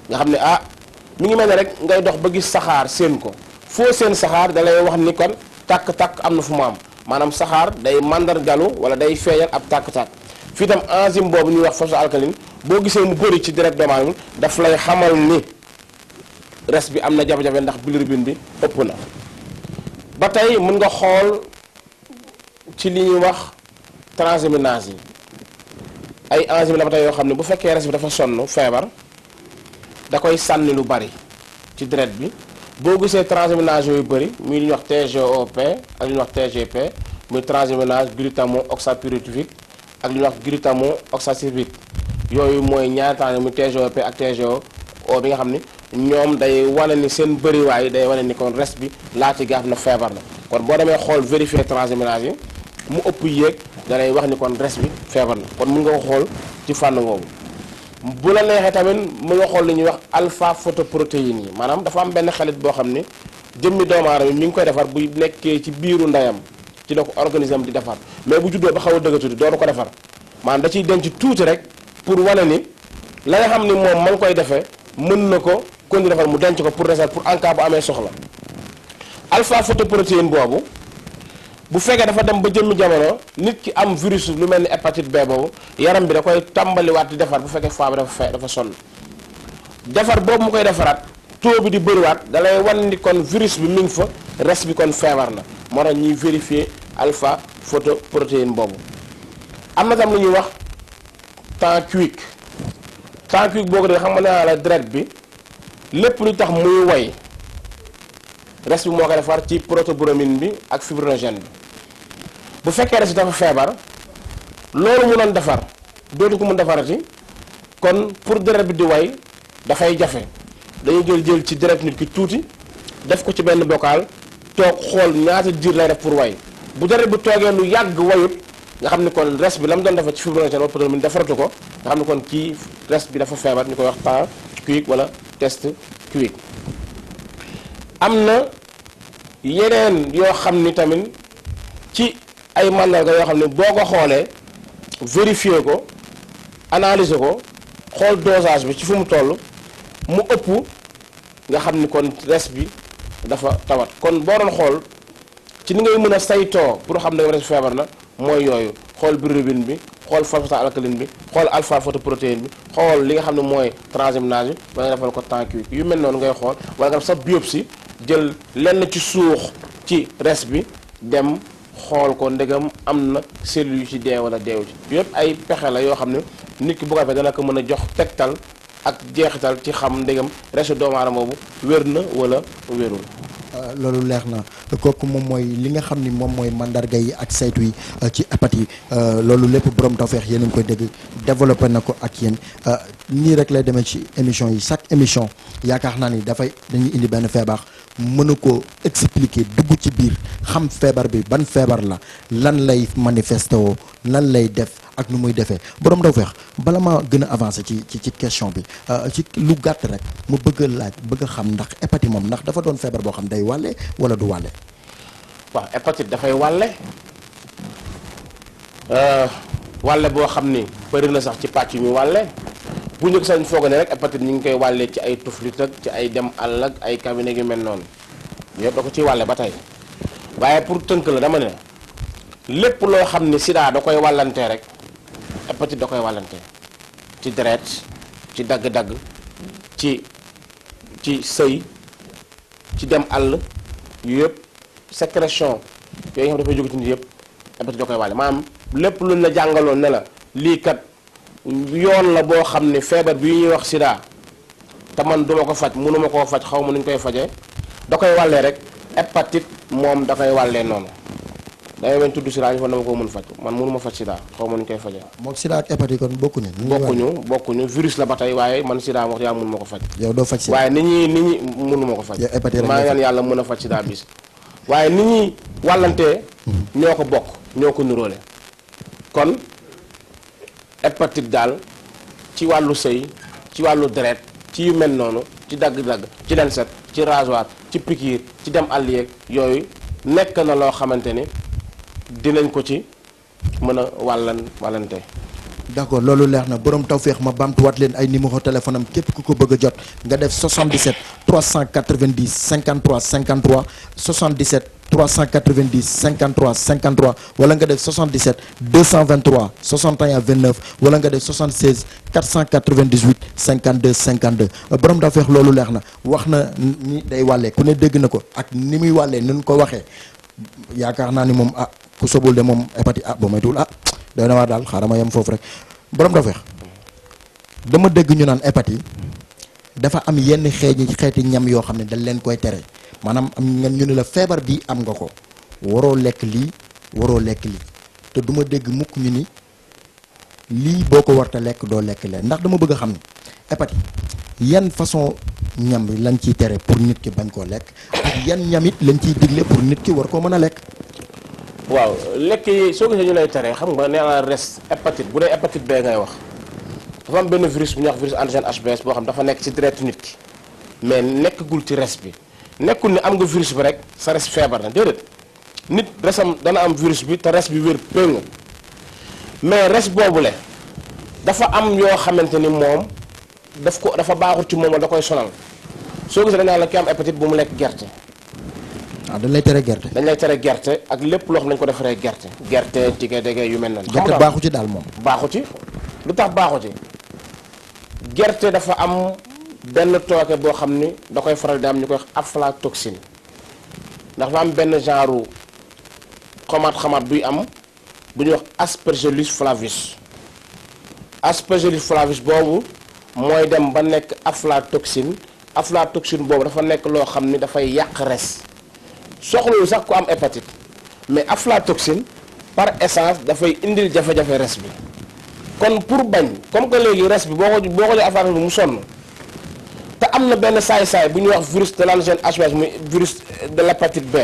nga xam ne mi ngi mel ne rek ngay dox ba gis saxaar seen ko foo seen saxaar da lay wax ni kon tàkk-tàkk am na fu mu am maanaam saxaar day mandargalu wala day feeñal ab tàkk-tàkk fii tam enzyme boobu ñuy wax phosphate alcaline boo gisee mu bëri ci deret doomu aadama daf lay xamal ni res bi am na jafe-jafe ndax bilirubine bi ëpp na ba tey mën nga xool ci li ñuy wax transaminase yi ay enzyme la ba tey yoo xam ne bu fekkee res bi dafa sonn feebar da koy sànni lu bari ci deret bi boo gisee transaminase yooyu bëri muy li ñuy wax TGOP ak li ñuy wax TGP muy transaminase glutamo oxapyruvique ak li ñuy wax glutamo oxacivique yooyu mooy ñaari temps muy TGOP ak TGO bi nga xam ni ñoom day wane ni seen bëriwaay day wane ni kon res bi laa ci gaaf na feebar na kon boo demee xool vérifier transaminase yi mu ëpp yéeg da lay wax ni kon res bi feebar na kon mun nga ko xool ci fànn boobu bu la neexee tamit mu nga xool li ñuy wax alpha photoprotéines yi maanaam dafa am benn xelit boo xam ni jëmmi doomu aadama mi ngi koy defar bu nekkee ci biiru ndeyam ci la ko organisme di defar mais bu juddoo ba xaw a dëgg tuuti dootu ko defar maanaam da ciy denc tuuti rek pour wane ni la nga xam ni moom ma ngi koy defee mën na ko kon di defar mu denc ko pour réserve pour en cas bu amee soxla alpha photoprotéine boobu bu fekkee dafa dem ba jëmmi jamono nit ki am virus lu mel ni hépatite B boobu yaram bi da koy tàmbaliwaat di defar bu fekkee foie bi dafa sonn defar boobu mu koy defaraat taux bi di bëriwaat da lay wan ni kon virus bi mi ngi fa res bi kon feebar na moo tax ñuy vérifier alpha photoprotéine boobu. am na tam lu ñuy wax temps quick boobu de xam nga ne la deret bi lépp lu tax muy woy res bi moo koy defar ci protobromine bi ak fibrinogène bi bu fekkee res bi dafa feebar loolu mu doon defar dootu ko mun defarati kon pour deret bi di way dafay jafe dañuy jël ci deret nit ki tuuti def ko ci benn bocal toog xool ñaata diir lay def pour way bu deret bi toogee lu yàgg wayut nga xam ni kon res bi la mu doon defar ci fibrinogène wala protobromine defaratu ko nga xam ni kon kii res bi dafa feebar ñu koy wax temps quick wala test quick. am na yeneen yoo xam ni tamit ci ay màndarga yoo xam ne boo ko xoolee vérifier ko analyser ko xool dosage bi ci fu mu toll mu ëpp nga xam ni kon res bi dafa tawat kon boo doon xool ci ni ngay mën a saytoo pour xam ne res bi feebar na mooy yooyu xool bilirubine bi xool phosphate alcaline bi xool alpha photoprotéine bi xool li nga xam ne mooy transaminase bi ba nga defal ko temps quick yu mel noonu ngay xool wala nga def sax biopsie jël lenn ci suux ci res bi dem xool ko ndegam am na cellules yu ci dee wala deewu ci yëpp ay pexe la yoo xam ne nit ki bu ko defee dana ko mën a jox tegtal ak jeexital ci xam ndegam resu doomu aadama boobu wér na wala wérul loolu leer na kooku moom mooy li nga xam ni moom mooy mandarga yi ak saytu yi ci hépatite yi loolu lépp borom tawfeex yéen a ngi koy dégg développé na ko ak yéen nii rek lay demee ci émission yi chaque émission yaakaar naa ni dañuy indi benn feebar mën a ko expliquer dugg ci biir xam feebar bi ban feebar la lan lay manifesté woo lan lay def ak nu muy defee borom tawfeex bala ma gën a avancé ci question bi ci lu gàtt rek mu bëgg a laaj bëgg a xam ndax hépatite moom ndax dafa doon feebar boo xam day wàlle wala du wàlle. waaw hépatite dafay wàlle wàlle boo xam ni bëri na sax ci pàcc ñu wàlle bu njëkk sañ foog ne rek hépatite ñu ngi koy wàllee ci ay tuflit ak ci ay dem àll ak ay cabinet yu mel noonu yëpp da ko ciy wàlle ba tey waaye pour tënk la dama ne lépp loo xam ni sida da koy wàllantee rek hépatite da koy wàllantee ci deret ci dagg-dagg ci sëy ci dem àll yu yëpp sécrétion yooyu nga xam dafay jóge ci nit yëpp hépatite da koy wàlle maanaam lépp luñ la jàngaloon ne la lii kat yoon la boo xam ne feebar bi ñuy wax sida te man duma ko faj mënuma koo faj xaw ma nuñ koy fajee da koy wàllee rek hépatite moom da koy wàllee noonu dangay wen tudd sida ñu fa dama ko mën faj man mënuma faj sida xaw ma nuñ koy fajee. moom sida ak hépatite kon bokkuñu. bokkuñu virus la ba tey waaye man sida wax yaa mënuma ko faj. yow doo faj sida waaye nit ñi mënuma ko faj. yow hépatite rek maa ngi ñaan yàlla mën a faj sida bis waaye nit ñi wàllantee ñoo ko bokk ñoo ko nuróole kon hépatite daal ci wàllu sëy ci wàllu deret ci yu mel noonu ci dagg-dagg ci lenset ci rasoir ci pikiir ci dem àll yeeg yooyu nekk na loo xamante ni dinañ ko ci mën a wàllante. d'accord loolu leer na borom tawféex ma bamtuwaat leen ay numéro téléphone am képp ku ko bëgg a jot nga def 77 390 53 53 77 390 53 53 wala nga def 77 223 61 29 wala nga def 76 498 52 52 borom tawféex loolu leer na wax na ni day wàllee ku ne dégg na ko ak ni muy wàllee ni ñu ko waxee yaakaar naa ni moom ku sobul de moom hépatite ba maytuwul doy na waar daal xaaral ma yem foofu rek borom tawfeex dama dégg ñu naan hépatite dafa am yenn xeeti ñam yoo xam ne dañ leen koy tere maanaam am ñu ne la feebar bi am nga ko waroo lekk lii waroo lekk lii te du ma dégg mukk ñu ni lii boo ko warta lekk doo lekk leen ndax dama bëgg a xam ne hépatite yan façon ñam yi lañ ciy tere pour nit ki bañ koo lekk ak yan ñam it lañ ciy digle pour nit ki war koo mën a lekk. waaw lekk yi soo gisee ñu lay tere xam nga nee naa res hépatite bu dee hépatite B ngay wax dafa am benn virus bu ñuy wax virus antigène HBs boo xam dafa nekk ci deretu nit ki mais nekkagul ci res bi nekkul ni am nga virus bi rek sa res feebar na déedéet nit resam dana am virus bi te res bi wér péng mais res boobule dafa am yoo xamante ni moom dafa baaxul ci moom wala da koy sonal soo gisee dañ naan la ki am hépatite bu mu lekk gerte. dañ lay tere gerte. dañ lay tere gerte ak lépp loo xam nañ ko defaree gerte tige dege yu mel noonu. gerte baaxu ci daal moom. baaxu ci lu tax baaxu ci gerte dafa am benn tooke boo xam ni da koy faral di am ñu koy wax aflatoxine ndax dafa am benn genre xamaat buy am bu ñuy wax aspergillus flavus boobu mooy dem ba nekk aflatoxine boobu dafa nekk loo xam ni dafay yàq res. soxlawul sax ku am hépatite mais aflatoxine par essence dafay indil jafe-jafe res bi kon pour bañ comme que léegi res bi boo ko jëlee aflatoxine bi mu sonn te am na benn saay-saay bu ñuy wax virus de l'antigène HBs muy virus de l'hépatite B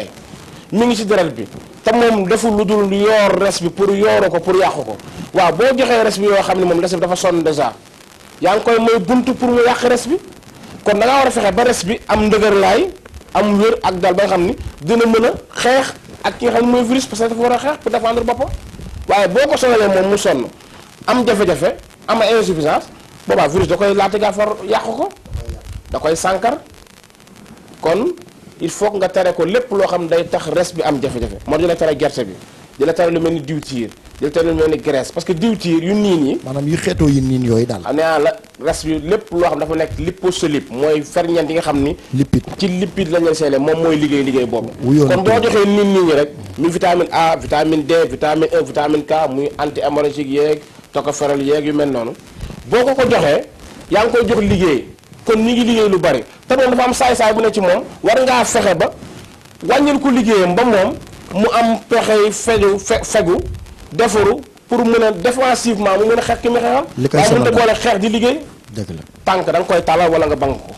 mi ngi ci deret bi te moom deful lu dul yoor res bi pour yooru ko pour yàqu ko waaw boo joxee res bi yoo xam ne moom res bi dafa sonn déjà yaa ngi koy mooy buntu pour mu yàq res bi kon da ngaa war a fexe ba res bi am ndëgërlaay am wér ak daal ba nga xam ni dina mën a xeex ak ki nga xam ne mooy virus parce que dafa war a xeex pour défendre boppam waaye boo ko sonalee moom mu sonn am jafe-jafe am ay insuffisance boobaa virus da koy laata gaa far yàqu ko da koy sànkar kon il faut nga tere ko lépp loo xam ne day tax res bi am jafe-jafe moo di la tere gerte bi di la tere lu mel ni diwtiir di la tere lu mel ni graisse parce que diwtiir yu niin yi maanaam yu xeetoo yu niin yooyu daal nee naa la res bi lépp loo xam dafa nekk liposoluble mooy ferñeent yi nga xam ni lipide ci lipide lañ leen seele moom mooy liggéey boobu kon boo joxee niin ñi rek muy vitamine A vitamine D vitamine E vitamine K muy anti hémorragique yeeg tocopherol yeeg yu mel noonu boo ko joxee yaa ngi koy jox liggéey kon ñi ngi liggéey lu bari te moom dafa am saay-saay bu ne ci moom war ngaa fexe ba wàññil ko liggéeyam ba moom mu am pexey fegu defaru pour mën a défensivement mu mën a xeex ki mu xeexal. li koy waaye mënut a boole xeex di liggéey. dëgg la tànk da nga koy tàllal wala nga bank ko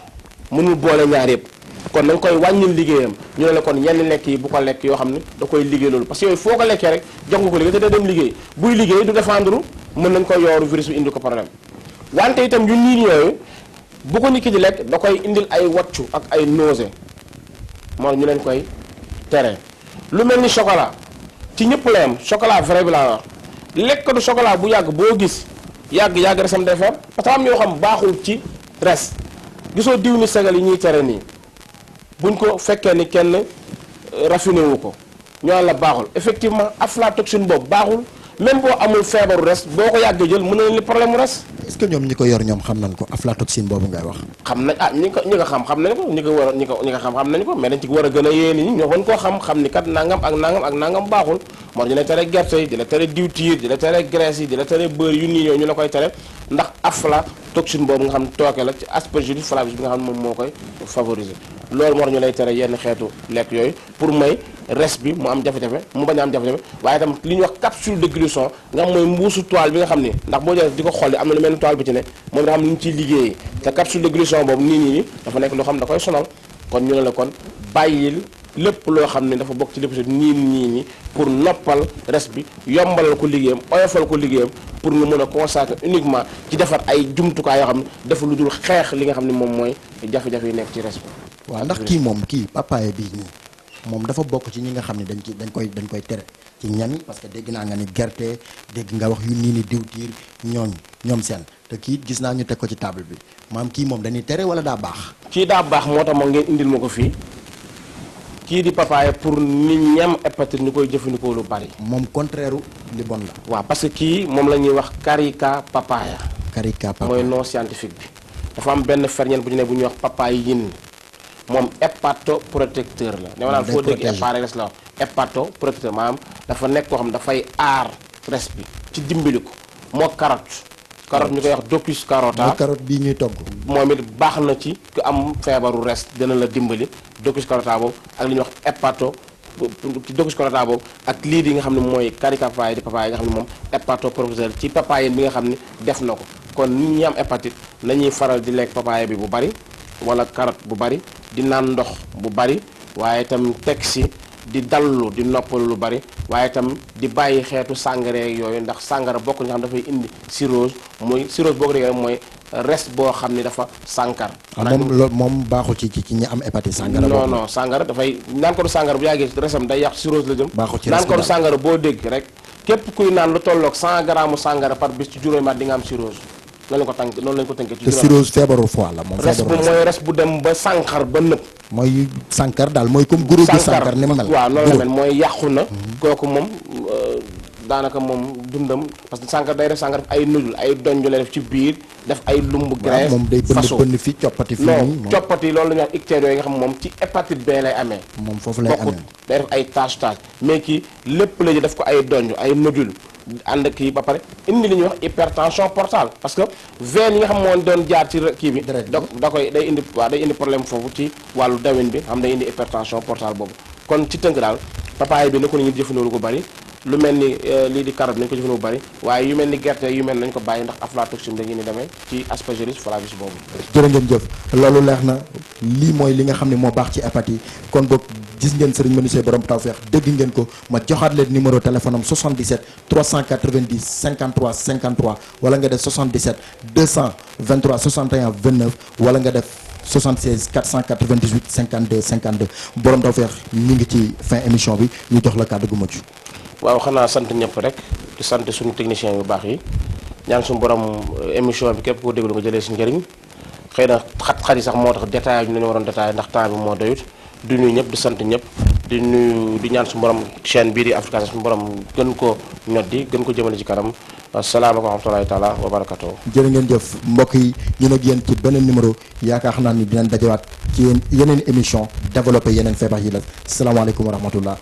mënul boole ñaar yëpp kon da nga koy wàññil liggéeyam ñu ne la kon yenn lekk yi bu ko lekk yoo xam ne da koy liggéey loolu parce que yooyu foo ko lekkee rek jox nga ko liggéey te da dem liggéey buy liggéey du défendre mën nañ ko yooru virus bi indi ko problème wante itam yu niin yooyu bu ko nit ki di lekk da koy indil ay waccu ak ay nausée moo ñu leen koy tere lu mel ni chocolat ci ñëpp la yam chocolat vrai bi laa wax lekk du chocolat bu yàgg boo gis yàgg resam day feeb parce que am yoo xam baaxul ci res gisoo diw ni segal yi ñuy tere nii buñ ko fekkee ni kenn raffiné wu ko ñoo la baaxul effectivement aflatoxine boobu baaxul même boo amul feebaru res boo ko yàggee jël mën na leen li problème mu res. est-ce que ñoom ñi ko yor ñoom xam nañ ko aflatoxine boobu ngay wax. xam nañ ñi ko xam nañ ko ñi ko war a ñi ko xam nañ ko mais dañ ci war a gën a yee nit ñi ñoo gën koo xam ni kat nangam ak nangam baaxul moo di la tere gerte yi di la tere diwtiir di la tere graisse yi di la tere beurre yu nii yooyu ñu la koy tere ndax aflatoxine boobu nga xam tooke la ci aspergillus flavus bi nga xam ne moom moo koy favoriser loolu moo ñu lay tere yenn xeetu lekk yooyu pour may res bi mu am jafe-jafe mu bañ a am jafe-jafe waaye itam li ñuy wax capsule de gluçon nga xam mooy mbuusu toile bi nga xam ni ndax boo jëlee di ko xolli am na lu mel ni toile bi ci ne moom da xam ni ñu ciy liggéeyee te capsule de gluçon boobu nii dafa nekk loo xam da koy sonal kon ñu ne la kon bàyyil lépp loo xam ne dafa bokk ci lépp si nii pour noppal res bi yombalal ko liggéeyam oyofal ko liggéeyam pour nga mën a consacrer uniquement ci defar ay jumtukaay yoo xam ne dafa lu dul xeex li nga xam ne moom mooy jafe-jafe yi nekk ci res bi. waaw ndax kii papaye bii nii moom dafa bokk ci ñi nga xam ne dañ koy tere ci ñam yi parce que dégg naa nga ni gerte dégg nga wax yu nii ni diwtiir ñoom seen te kii gis naa ñu teg ko ci table bi maam kii moom dañuy tere wala daa baax. kii daa baax moo tax ma ngeen indil ma ko fii kii di papaye pour nit ñam hépatite ñu koy jëfandikoo lu bari. moom contraire li bon la. waaw parce que kii moom la ñuy wax carica papaya. carica papaya mooy nom scientifique bi dafa am benn ferñeent bu ñu ne bu ñuy wax papayin moom hépatoprotecteur la. ne ma naan foo dégg hépa rek la wax hépatoprotecteur maanaam dafa nekk koo xam dafay aar res bi ci dimbali ko moo carotte ñu koy wax Docus carota mooy carotte bii ñuy togg. moom it baax na ci ku am feebaru res dina la dimbali Docus carota boobu ak li ñuy wax ci Docus carota boobu ak lii di nga xam ne mooy carica papaya di papaya nga xam ne moom hépatoprotecteur ci papaye bi nga xam ne def na ko kon nit ñi am hépatite nañuy faral di lekk papaye bi bu bari wala carotte bu bari di naan ndox bu bari waaye itam teg si di dallu di noppalu lu bari waaye itam di bàyyi xeetu sàngara yooyu ndax sàngara bokk nga xam dafay indi cirrhose boo ko déggee mooy res boo xam ni dafa sànkar. moom baaxul ci ñi am hépatite sàngara. non sàngara dafay naan ko du sàngara bu yàggee resam day yàq cirrhose la jëm. baaxul ci naan ko du sàngara boo dégg rek képp kuy naan lu tolloog 100 grammes sàngara par bis ci juróomi at di nga am cirrhose. noonu lañ ko tënkee ci cirrhose feebaru foie la moom. res bu dem ba sànqar ba nëb. mooy sànkar daal mooy comme guro bi sànkar ni mu mel. waaw noonu la mel mooy yàqu na. kooku moom daanaka moom dundam parce que sànkar day def sànkar def ay nudul ay donj la def ci biir def ay lumb graisse. moom day bënn fi coppati fi non coppati loolu la ñuy wax ictère yooyu nga xam moom ci hépatite B lay amee. moom foofu lay amee day def ay tache mais kii lépp la def ko ay donj ay nodule ànd ak kii ba pare indi li ñuy wax hypertension portale parce que veine yi nga xam moo doon jaar ci kii bi day indi problème foofu ci wàllu dawin bi xam day indi hypertension portale boobu kon ci tënk daal papaye bi na ko nit ñi jëfandikoo lu ko bari lu mel ni lii di carotte nañ ko jëfandikoo bu bari waaye yu mel ni gerte yu mel nañ ko bàyyi ndax aflatoxine dañuy ni demee ci aspergillus flavus boobu. jërë ngeen jëf loolu leer na lii mooy li nga xam ne moo baax ci hépatite kon boog gis ngeen Serigne Menuisier borom tawfeex dégg ngeen ko ma joxaat leen numéro téléphone am 77 390 53 53 wala nga def 77 223 61 29 wala nga def 76 498 52 52 borom tawfeex ñu ngi ci fin émission bi ñu jox la kàddu gu mujj. waaw xanaa sant ñëpp rek di sant suñu technicien yu baax yi ñaan suñu borom émission bi képp koo déglu nga jëlee si njëriñ xëy na xat-xat yi sax moo tax détail ñu leen waroon détail ndax temps bi moo doyut di nuyu ñëpp di sant ñëpp di ñaan suñu borom chaîne bii di Africa suñu borom gën ko ñoddi gën ko jëmale ci kanam asalaamaaleykum wa rahmatulahi taala wa barakatuh. jërë ngeen jëf mbokk yi ñu ak yéen ci beneen numéro yaakaar naa ni dinañ dajewaat ci yeneen émission développé yeneen feebar yi la salaamaaleykum wa rahmatullah